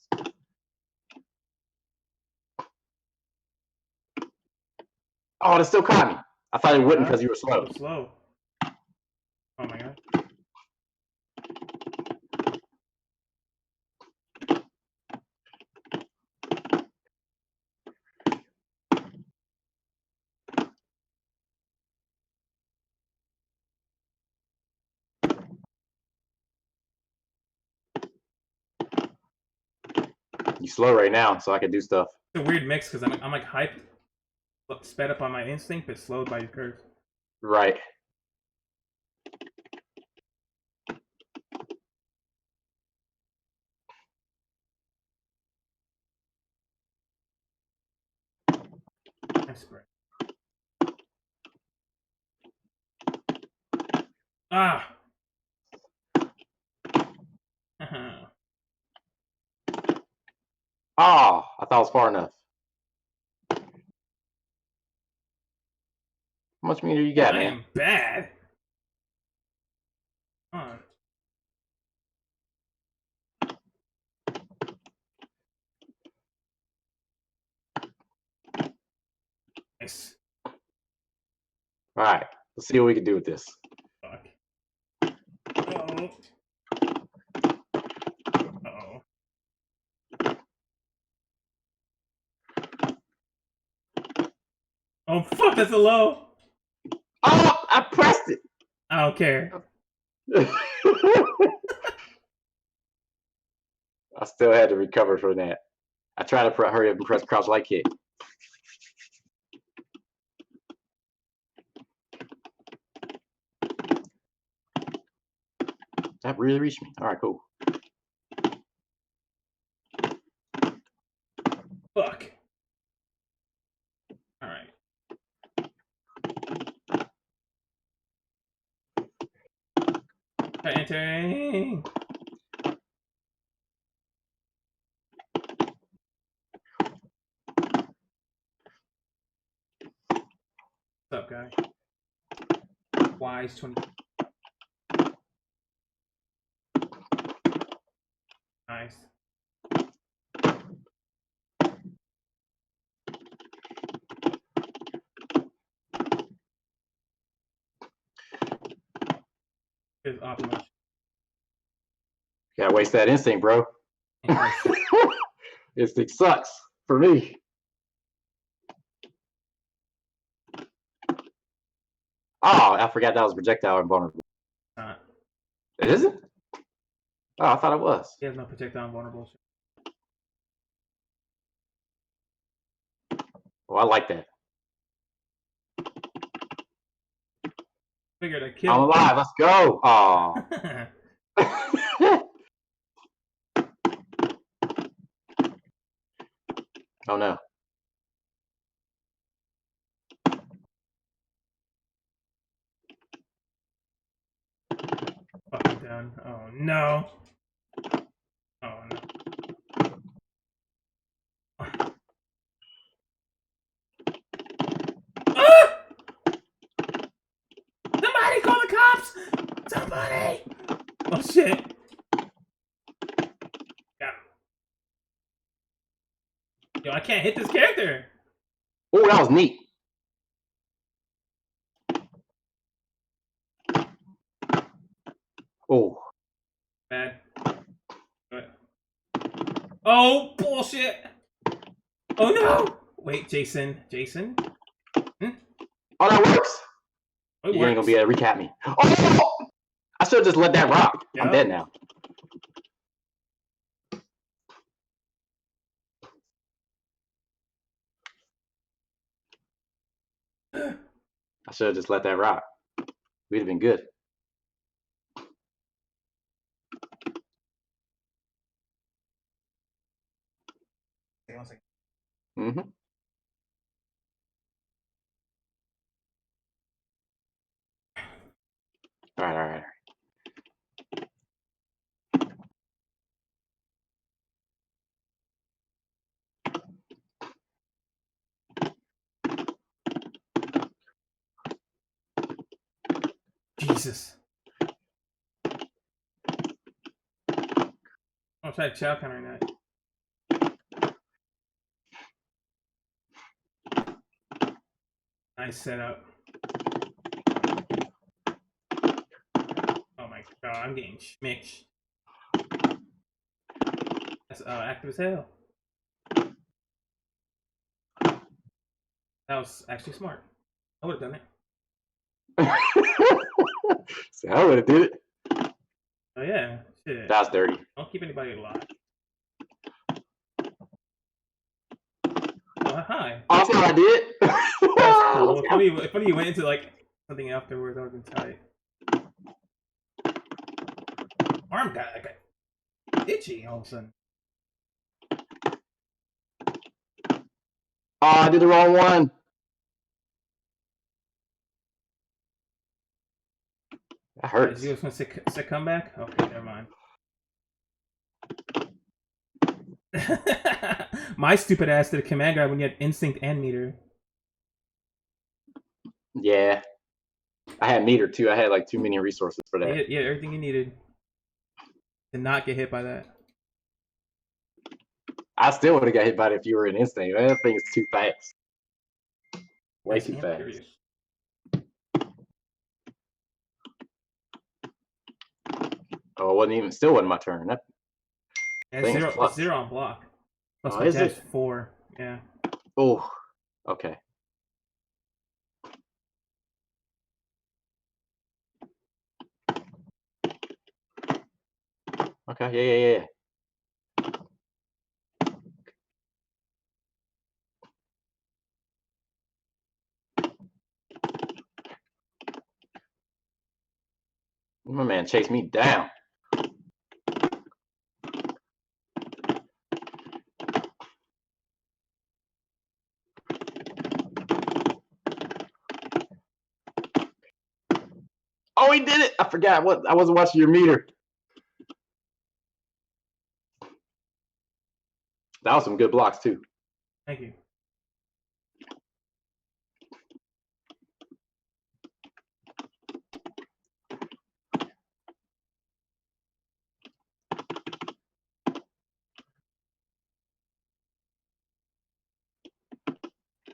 Oh, it still caught me. I thought it wouldn't because you were slow. Slow. Oh my god. You slow right now, so I can do stuff. It's a weird mix because I'm like hyped, sped up on my instinct, but slowed by your curves. Right. Nice spray. Ah. Oh, I thought it was far enough. How much meter you got, I man? am bad. Come on. Nice. All right, let's see what we can do with this. Fuck. Uh-oh. Uh-oh. Oh, fuck, that's a low. Oh, I pressed it. I don't care. I still had to recover from that. I tried to hurry up and press crouch light kick. That really reached me. All right, cool. Fuck. All right. Entering. What's up, guy? Wise 20. Nice. Is optimal. Gotta waste that instinct, bro. Instinct sucks for me. Oh, I forgot that was projectile invulnerable. It isn't? Oh, I thought it was. He has no projectile invulnerable. Oh, I like that. Figured I I'm killed. alive. Let's go. Oh. Oh no. Fucking done. Oh no. Oh no. Ah! Somebody call the cops! Somebody! Oh shit. Yeah. Yo, I can't hit this character. Oh, that was neat. Oh. Bad. Good. Oh bullshit. Oh no! Wait, Jason. Jason? Oh, that works. It You ain't gonna works. be able to recap me. Oh! I should have just let that rock. I'm Yep. dead now. I should have just let that rock. We'd have been good. Mm-hmm. All right, all right. Jesus. I'll try to chow counter that. Nice setup. Oh my god, I'm getting schmicked. That's active as hell. That was actually smart. I would have done it. So I would have did it. Oh yeah, shit. That was dirty. Don't keep anybody alive. Oh hi. Oh, that's what I did. That's cool. If funny you went into like something afterwards, that would have been tight. Arm got like itchy all of a sudden. Oh, I did the wrong one. That hurts. Is he was gonna say comeback? Okay, never mind. My stupid ass did a command grab when you had instinct and meter. Yeah. I had meter too. I had like too many resources for that. Yeah, everything you needed to not get hit by that. I still would have got hit by it if you were in instinct. That thing is too fast. Way Fast too and fast. furious. Oh, it wasn't even. Still wasn't my turn. That Yeah, thing is it's clutch. 0 on block. Plus Oh, my is dash it? 4. Yeah. Oh, okay. Okay, yeah. My man chased me down. Oh, he did it! I forgot what I wasn't watching your meter. That was some good blocks too. Thank you.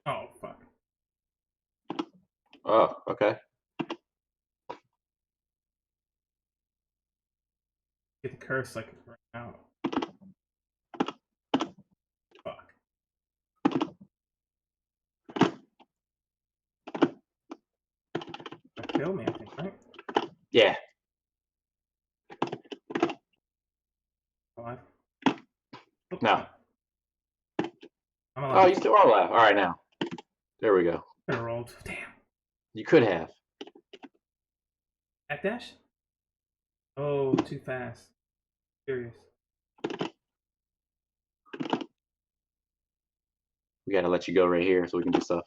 Oh fuck. Oh, okay. Get the curse like right out. Fuck. Kill me, I think, right? Yeah. Alive. No. I'm Oh, alive. you still are alive. All right now. There we go. Could have rolled. Damn. You could have. Backdash? Oh, too fast. Curious. We gotta let you go right here so we can do stuff.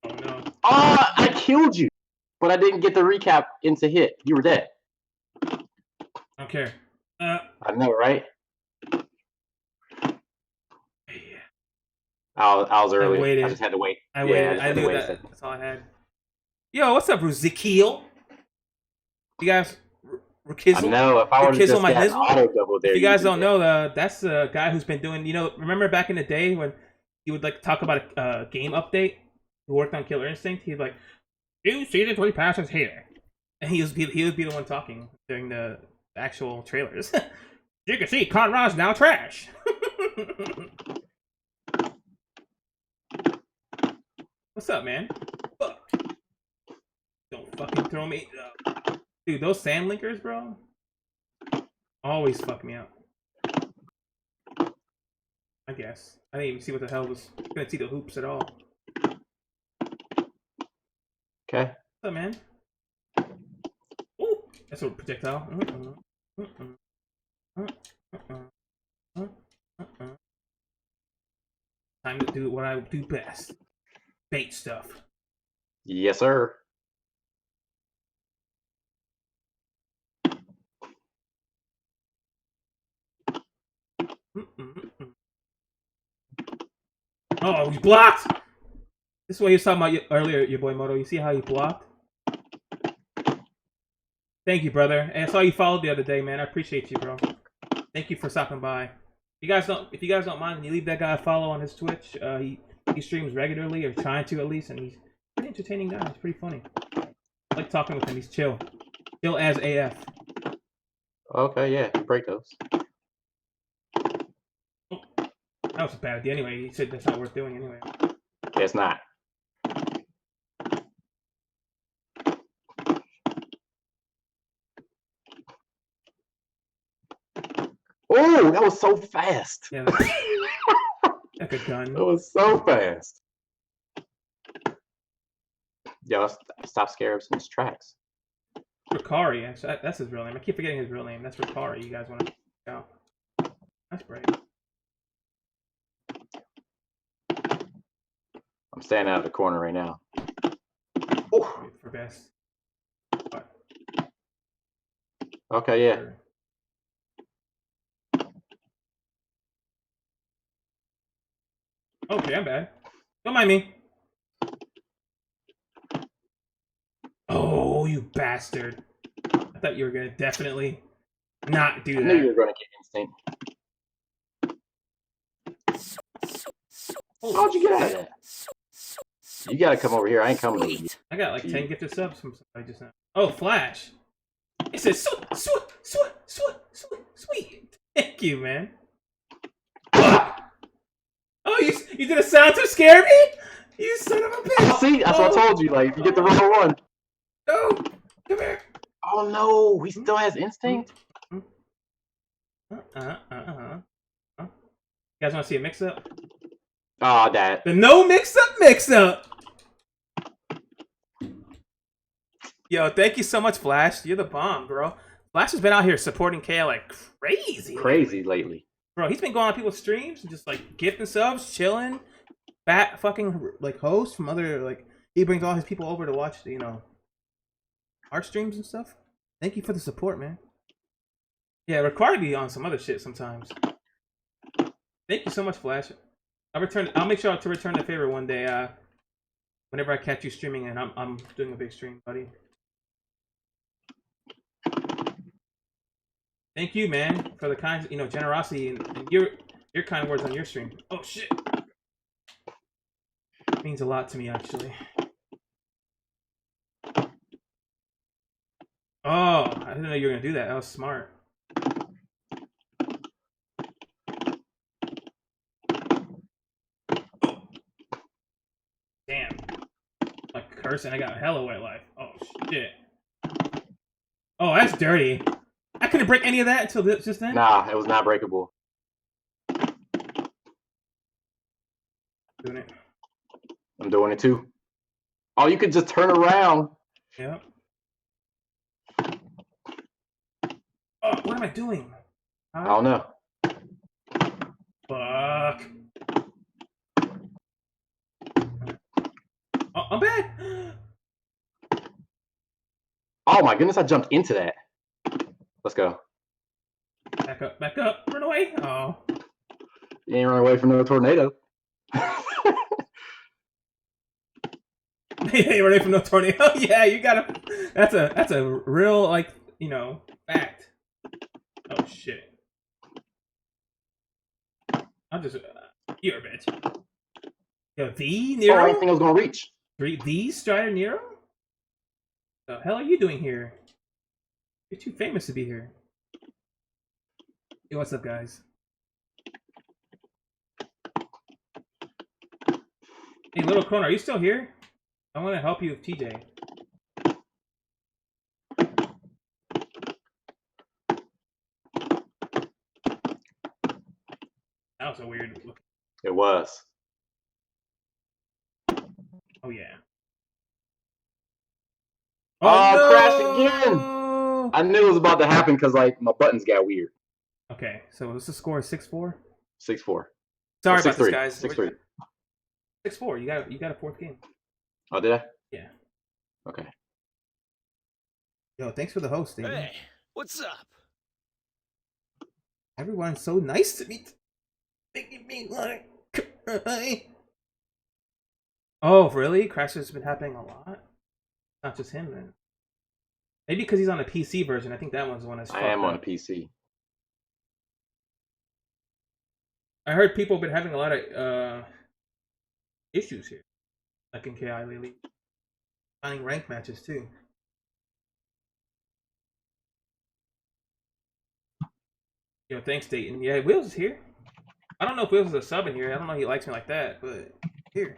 Oh no. Oh, I killed you, but I didn't get the recap into hit. You were dead. I don't care. I know, right? Yeah. I was early. waited. I just had to wait. I Yeah, waited. just I had to knew wait a that. second. That's all I had. Yo, what's up, Ezekiel? You guys, I Rakizzle? know. If I would have Kizzle just my got hizzle? auto double there. If you guys you'd be don't know, that's the guy who's been doing. Remember back in the day when he would like talk about a game update? Who worked on Killer Instinct? He'd like, "New season 3 passes here," and he would be the one talking during the actual trailers. You can see Conrad's now trash. What's up, man? Fuck. Don't fucking throw me. Dude, those sand linkers, bro, always fuck me up. I guess. I didn't even see what the hell was. Couldn't see the hoops at all. Okay. What's up, man? Ooh, that's a projectile. Time to do what I do best. Bait stuff. Yes, sir. Oh, he blocked! This is what he was talking about earlier, your boy Moto. You see how he blocked? Thank you, brother. And I saw you followed the other day, man. I appreciate you, bro. Thank you for stopping by. If you guys don't mind, can you leave that guy a follow on his Twitch? He streams regularly, or trying to at least, and he's a pretty entertaining guy. He's pretty funny. I like talking with him. He's chill. Chill as AF. Okay, yeah. Break those. Oh, that was a bad idea anyway. He said that's not worth doing anyway. It's not. Oh, that was so fast. Yeah, like a gun. That was so fast. Yo, stop Scarabs in his tracks. Ricari, actually, that's his real name. I keep forgetting his real name. That's Ricari. You guys want to check out? That's brave. I'm standing out of the corner right now. Oh. For best. What? Okay, yeah. Okay, I'm bad. Don't mind me. Oh, you bastard. I thought you were going to definitely not do that. I knew you were going to get instinct. How'd you get out of that? You got to come over here. I ain't coming over here. I got like 10 gifted subs from somebody just now. Oh, Flash. It says, sweet. Thank you, man. Oh, you did a sound to scare me? You son of a bitch. See, that's what I told you. Like, if you get the wrong one. No, come here. Oh, no. He still has instinct? You guys want to see a mix-up? Oh, that. The no mix-up. Yo, thank you so much, Flash. You're the bomb, bro. Flash has been out here supporting KL like crazy. Crazy lately. Bro, he's been going on people's streams and just like gifting subs, chilling. Fat fucking like hosts from other like he brings all his people over to watch, art streams and stuff. Thank you for the support, man. Yeah, required to be on some other shit sometimes. Thank you so much, Flash. I'll make sure to return the favor one day. Whenever I catch you streaming and I'm doing a big stream, buddy. Thank you, man, for the kind, generosity and your kind words on your stream. Oh shit, it means a lot to me, actually. Oh, I didn't know you were gonna do that. That was smart. Damn, like cursing. I got hella wet life. Oh shit. Oh, that's dirty. I couldn't break any of that until just then. Nah, it was not breakable. Doing it. I'm doing it too. Oh, you could just turn around. Yep. Oh, what am I doing? I don't know. Fuck. Oh, I'm back. Oh my goodness, I jumped into that. Let's go. Back up, run away. Oh. You ain't run away from no tornado. Hey, running from no tornado. Yeah, you gotta. That's a real fact. Oh shit. I'll just. You're a bitch. Yo, the Oh, Nero. I didn't think I was gonna reach. The Strider Nero. The hell are you doing here? You're too famous to be here. Hey, what's up, guys? Hey, Little Crone, are you still here? I want to help you with TJ. That was a weird look. It was. Oh, yeah. Oh, crashed again. No! I knew it was about to happen because like my buttons got weird. Okay, so what's the score? 6-4? 6-4. Sorry Oh, about 6-3. this, guys. 6-3. 6-4. You got a fourth game. Oh, did I? Yeah. Okay. Yo, thanks for the host, David. Hey, what's up? Everyone's so nice to me. Making me like cry. Oh, really? Crashes been happening a lot? Not just him, then. Maybe because he's on a PC version. I think that one's the one that's I am fucked on a up. PC. I heard people have been having a lot of issues here, like in KI lately. Finding rank matches too. Yo, thanks, Dayton. Yeah, Will's is here. I don't know if Will's is a sub in here. I don't know if he likes me like that, but here.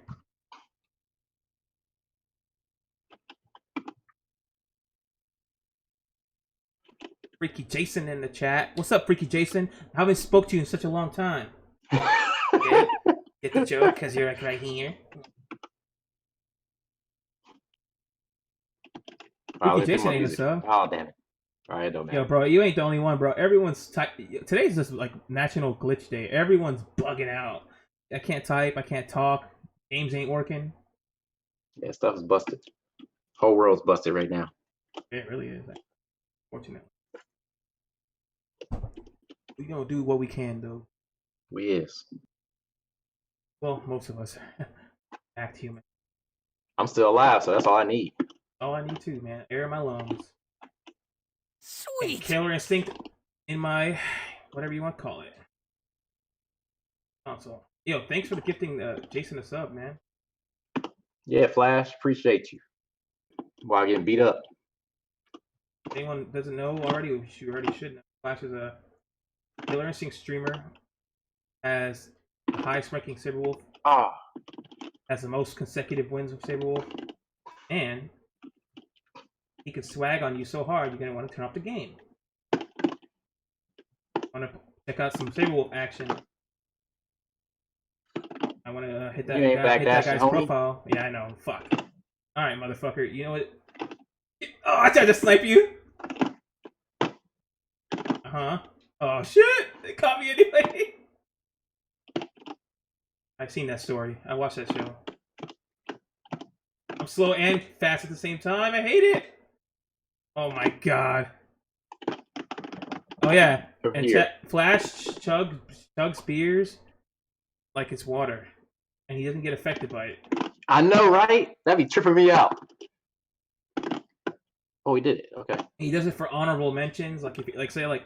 FreekyJason in the chat. What's up, FreekyJason? I haven't spoke to you in such a long time. Okay? Get the joke? Because you're like right here. FreekyJason ain't a sub. Oh, damn it. Alright, don't matter. Yo, bro, you ain't the only one, bro. Everyone's today's just like National Glitch Day. Everyone's bugging out. I can't type. I can't talk. Games ain't working. Yeah, stuff is busted. Whole world's busted right now. It really is. Fortunately. We gonna do what we can, though. We is. Well, most of us act human. I'm still alive, so that's all I need. All I need to, man. Air in my lungs. Sweet. Killer instinct in my whatever you want to call it. Console. Yo, thanks for the gifting Jason a sub, man. Yeah, Flash, appreciate you. While getting beat up. If anyone doesn't know already, you already should know. Flash is a Killer Instinct streamer, has the highest ranking Saberwolf, has the most consecutive wins of Saberwolf, and he can swag on you so hard you're gonna want to turn off the game. Want to check out some Saberwolf action? I want to hit that, hit that guy's profile. Yeah, I know. Fuck. All right, motherfucker. You know what? Oh, I tried to snipe you. Oh shit! They caught me anyway. I've seen that story. I watched that show. I'm slow and fast at the same time. I hate it. Oh my god. Oh yeah. And Flash chug spears like it's water, and he doesn't get affected by it. I know, right? That'd be tripping me out. Oh, he did it. Okay. He does it for honorable mentions, like if like say like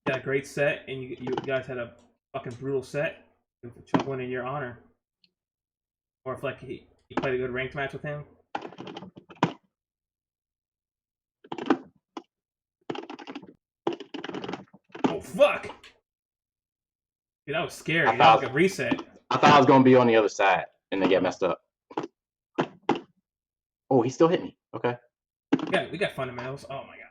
got a great set, and you guys had a fucking brutal set. Chug one in your honor, or if like you played a good ranked match with him. Oh fuck! Dude, that was scary. That was like a reset. I thought I was gonna be on the other side, and they get messed up. Oh, he still hit me. Okay. Yeah, we got fundamentals. Oh my god.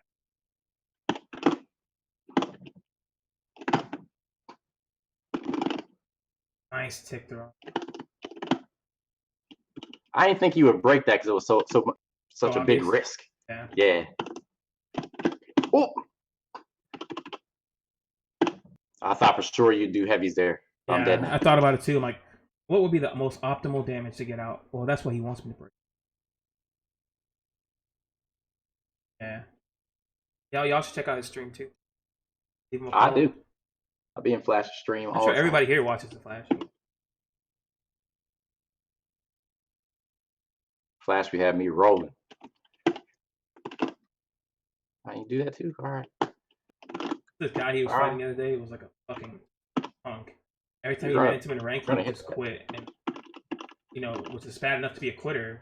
Nice tick throw. I didn't think you would break that because it was such a big obvious. risk. Yeah. Yeah. Oh. I thought for sure you'd do heavies there. I'm dead now. I thought about it too. I'm like, what would be the most optimal damage to get out? Well, that's what he wants me to break. Yeah. Y'all should check out his stream too. Leave him a I follow. do. I'll be in Flash stream all I'm sure the everybody time. here watches the Flash. Flash, we have me rolling. How you do that too? All right. This guy he was fighting the other day was like a fucking punk. Every time he ran into him in rank, he would just quit. And you know, which is bad enough to be a quitter,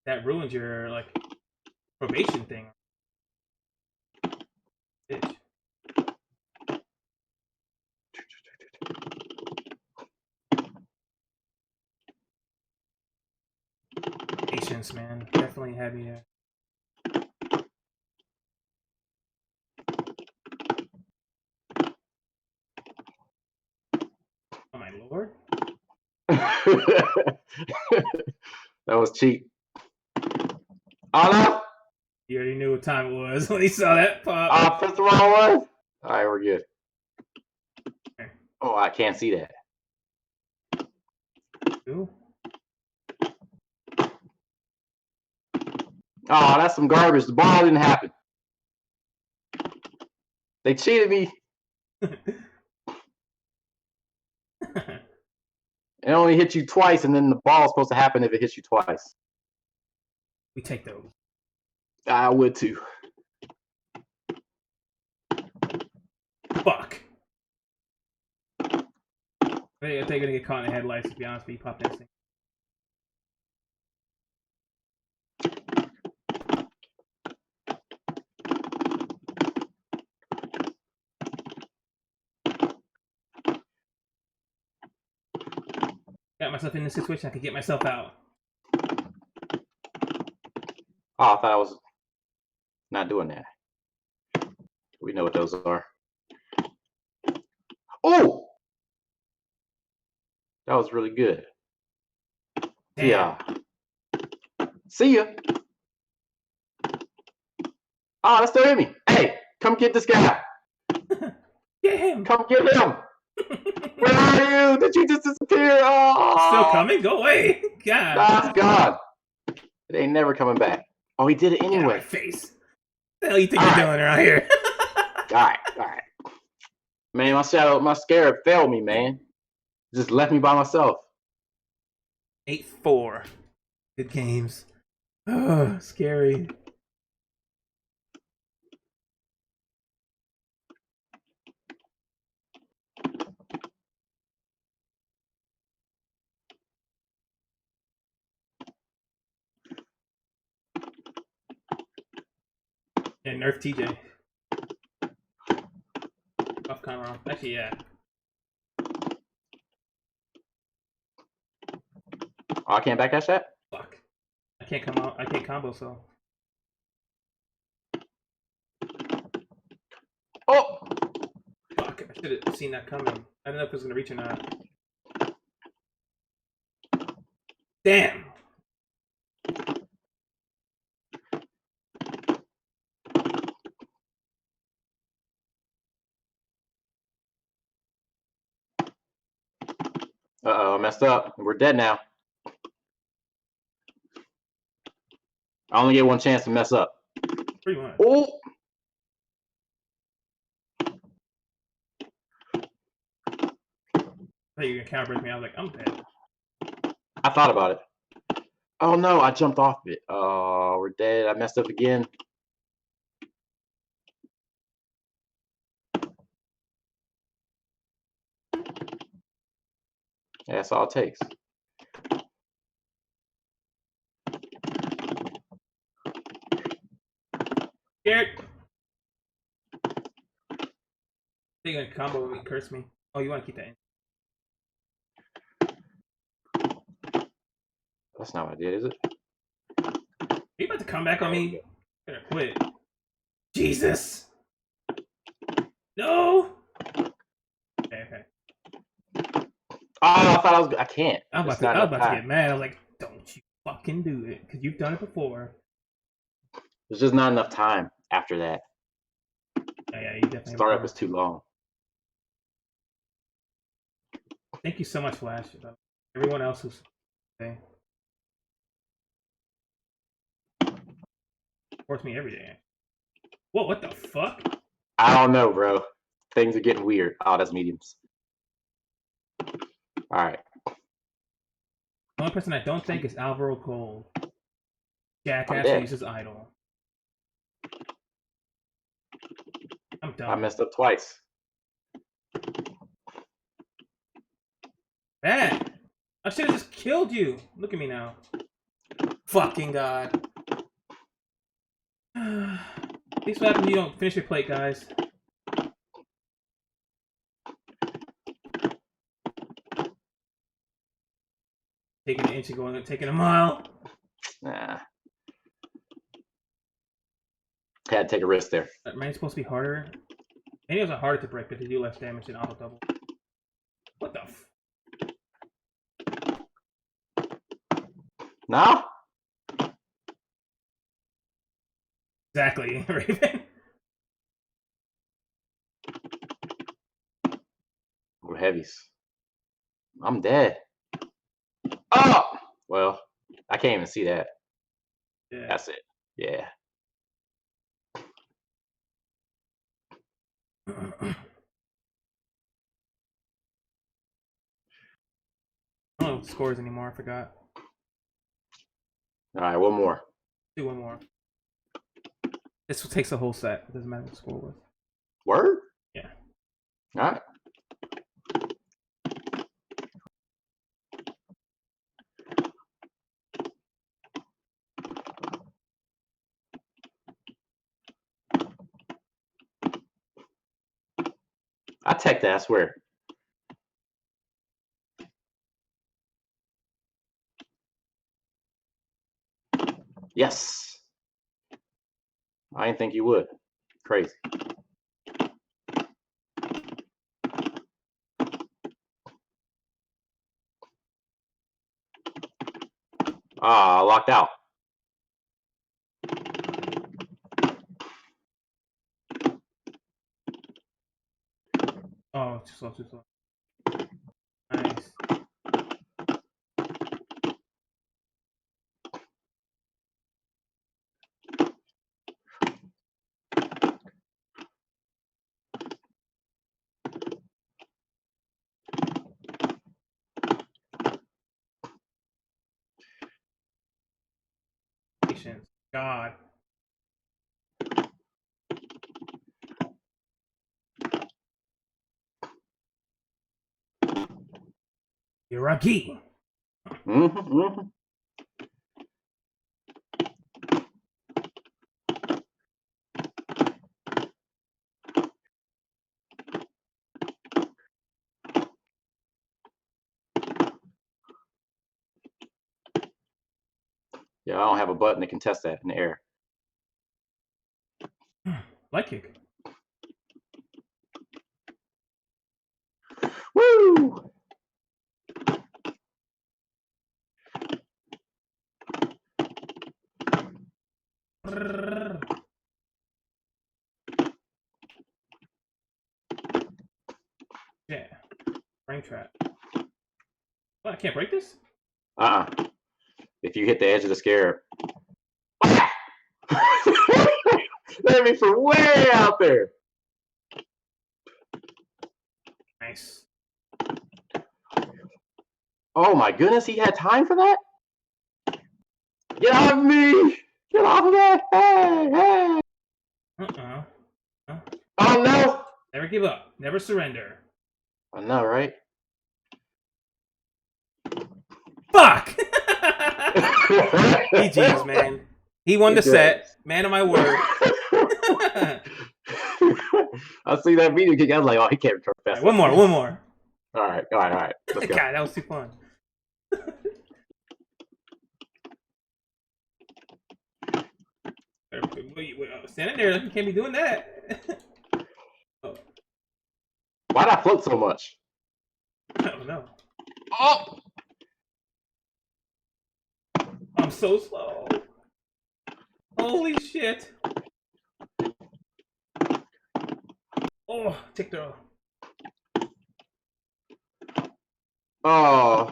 that ruins your like probation thing. Bitch. Patience, man. Definitely heavy. Oh my lord. That was cheap. Oh no! You already knew what time it was when he saw that pop. Press the wrong one. All right, we're good. Oh, I can't see that. Ooh. Oh, that's some garbage. The ball didn't happen. They cheated me. It only hit you twice, and then the ball's supposed to happen if it hits you twice. We take those. I would too. Fuck. I think they're gonna get caught in the headlights, to be honest with you. Pop that thing. Got myself in this situation, I could get myself out. Oh, I thought I was not doing that. We know what those are. Oh! That was really good. Damn. Yeah. See ya. Oh, that's still hit me. Hey, come get this guy. Get him. Come get him. Where are you? Did you just disappear? Oh. Still coming? Go away. God. That's gone. It ain't never coming back. Oh, he did it Get out of anyway. my face. What the hell you think you're doing around here? All right. Man, my scarab failed me, man. Just left me by myself. 8-4. Good games. Oh, scary. Yeah, nerf TJ. Off camera. Actually, yeah. Oh, I can't backdash that? Fuck. I can't come out. I can't combo, so. Oh! Fuck. I should have seen that coming. I don't know if it was going to reach or not. Damn! Uh-oh, I messed up. We're dead now. I only get one chance to mess up. Pretty much. Oh! I thought you were going to counter break me. I was like, I'm dead. I thought about it. Oh no, I jumped off it. Oh, we're dead. I messed up again. Yeah, that's all it takes. Scared. They're going to combo with me, curse me. Oh, you want to keep that in? That's not what I did, is it? Are you about to come back on me? I'm gonna quit. Jesus! No! Okay. Oh, I thought I was. I can't. I was There's not about enough to time. get mad. I was like, don't you fucking do it. Because you've done it before. There's just not enough time after that. Yeah, you definitely have Startup more. is too long. Thank you so much, Flash. Everyone else who's okay. Supports me every day. Whoa, what the fuck? I don't know, bro. Things are getting weird. Oh, that's mediums. All right. The only person I don't think is Alvaro Cole. Jackass dead. uses idol. I'm done. I messed up twice. Bad. I should have just killed you. Look at me now. Fucking god. This what happens when you don't finish your plate, guys. Taking an inch and going, taking a mile. Nah. Had to take a risk there. That man's supposed to be harder. Maybe those are harder to break, but they do less damage than auto double. What the f? No? Exactly, Raven. We're heavies. I'm dead. Oh! Well, I can't even see that. Yeah. That's it. Yeah. I don't know what the scores anymore. I forgot. All right, one more. Do one more. This takes the whole set. It doesn't matter what the score was. Word? Yeah. All right. I tech that, I swear. Yes. I didn't think you would. Crazy. Ah, locked out. Oh, too slow, too slow. Nice. Patience. God. You're lucky. Mm-hmm. Yeah, I don't have a button that can test that in the air. Light kick. Woo! Yeah. Frame trap. What, I can't break this? If you hit the edge of the scarab. That means from way out there. Nice. Oh my goodness, he had time for that? Get off of me! Get off of me! Hey, hey! Oh no! Never give up. Never surrender. I know, right? Fuck! GG's, man. He won the set. Man of my word. I see that video kick. I was like, oh, he can't return fast. Right, one more. All right. Let's go. God, that was too fun. Wait, standing there like you can't be doing that. Oh. Why'd I float so much? I don't know. Oh! I'm so slow. Holy shit. Oh, tick throw. Oh.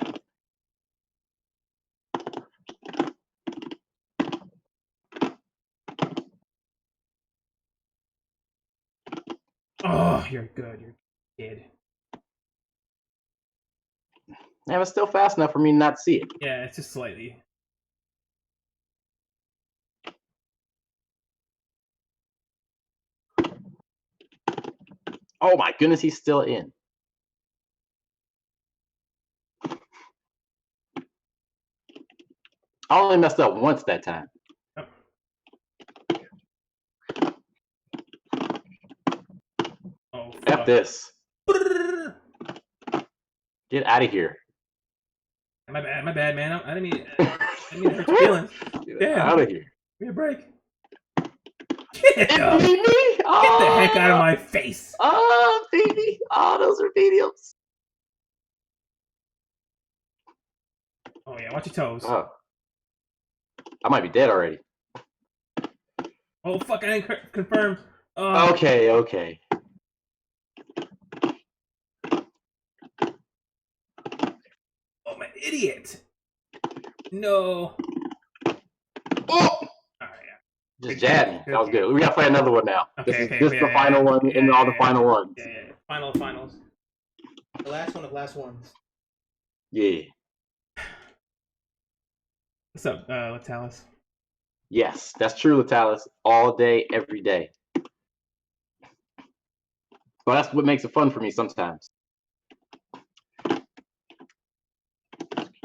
Oh, you're good. You're good. Yeah, it's still fast enough for me not to see it. Yeah, it's just slightly. Oh my goodness, he's still in. I only messed up once that time. Oh. Oh, F fuck. this. Get out of here. My bad, man. I didn't mean to hurt your feelings. Get Damn. out of here. Give me a break. Get up. Baby! Get the heck out of my face. Oh, baby. Oh, those are mediums. Oh, yeah. Watch your toes. Oh. I might be dead already. Oh, fuck. I didn't confirm. Oh. Okay, okay. Oh, my idiot. No. Oh! Alright, yeah. Just jab me. That was good. We gotta play another one now. Okay, This is yeah, the final one and all the final ones. Yeah. Finals. The last one of last ones. Yeah. What's up, Latalis? Yes, that's true, Latalis. All day, every day. But that's what makes it fun for me sometimes.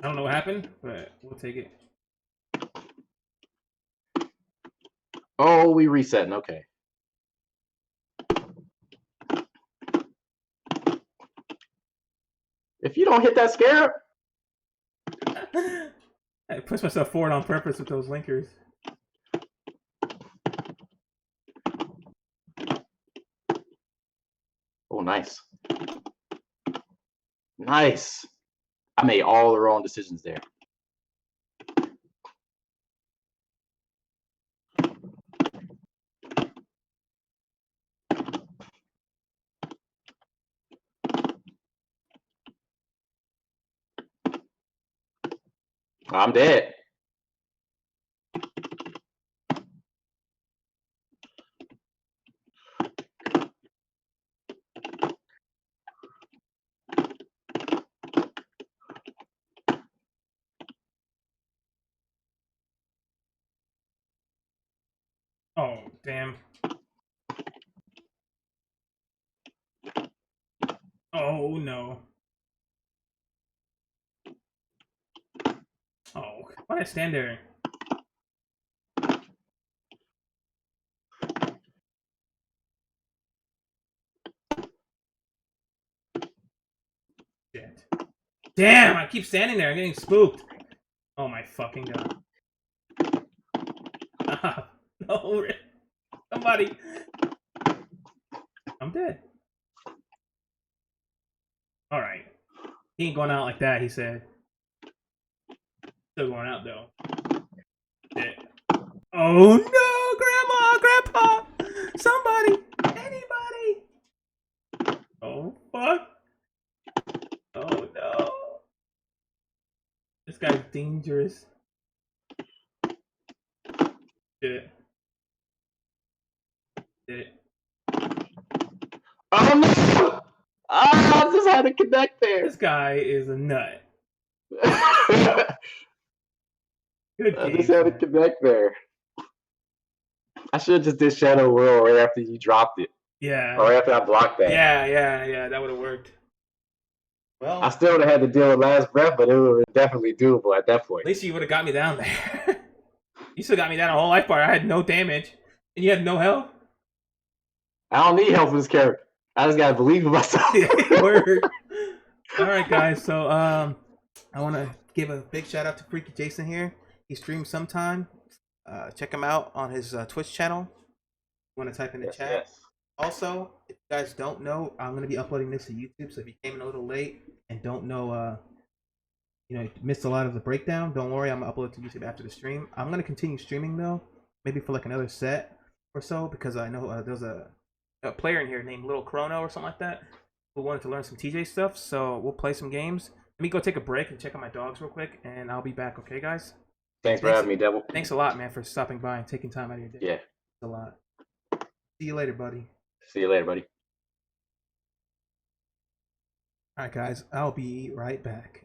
I don't know what happened, but we'll take it. Oh, we resetting. Okay. If you don't hit that scarab, I pushed myself forward on purpose with those linkers. oh, nice. Nice. I made all the wrong decisions there. I'm dead. Oh, damn. Oh, no. Oh, why did I stand there? Shit. Damn, I keep standing there. I'm getting spooked. Oh my fucking god. No, somebody. I'm dead. Alright. He ain't going out like that, he said. Still going out, though. Shit. Oh no, Grandma, Grandpa! Somebody! Anybody! Oh, fuck. Oh no. This guy's dangerous. Shit. Shit. Oh no! Ah, I just had to connect there. This guy is a nut. I Good game. just had to connect there. I should have just did Shadow World right after you dropped it. Yeah. Or after I blocked that. Yeah. That would have worked. Well, I still would have had to deal with Last Breath, but it would have been definitely doable at that point. at least you would have got me down there. You still got me down a whole life bar. I had no damage. And you had no health. I don't need help with this character. I just gotta believe in myself. Word. Alright guys, so I wanna give a big shout out to FreekyJason here. He streams sometime. Check him out on his Twitch channel. You wanna type in the chat. Yes. Also, if you guys don't know, I'm gonna be uploading this to YouTube, so if you came in a little late and don't know you know, missed a lot of the breakdown, don't worry, I'm gonna upload to YouTube after the stream. I'm gonna continue streaming though, maybe for like another set or so, because I know there's a player in here named Little Chrono or something like that who wanted to learn some TJ stuff. So we'll play some games. Let me go take a break and check on my dogs real quick, and I'll be back. Okay, guys? Thanks for having me, Devil. Thanks a lot, man, for stopping by and taking time out of your day. Yeah. Thanks a lot. See you later, buddy. See you later, buddy. All right, guys, I'll be right back.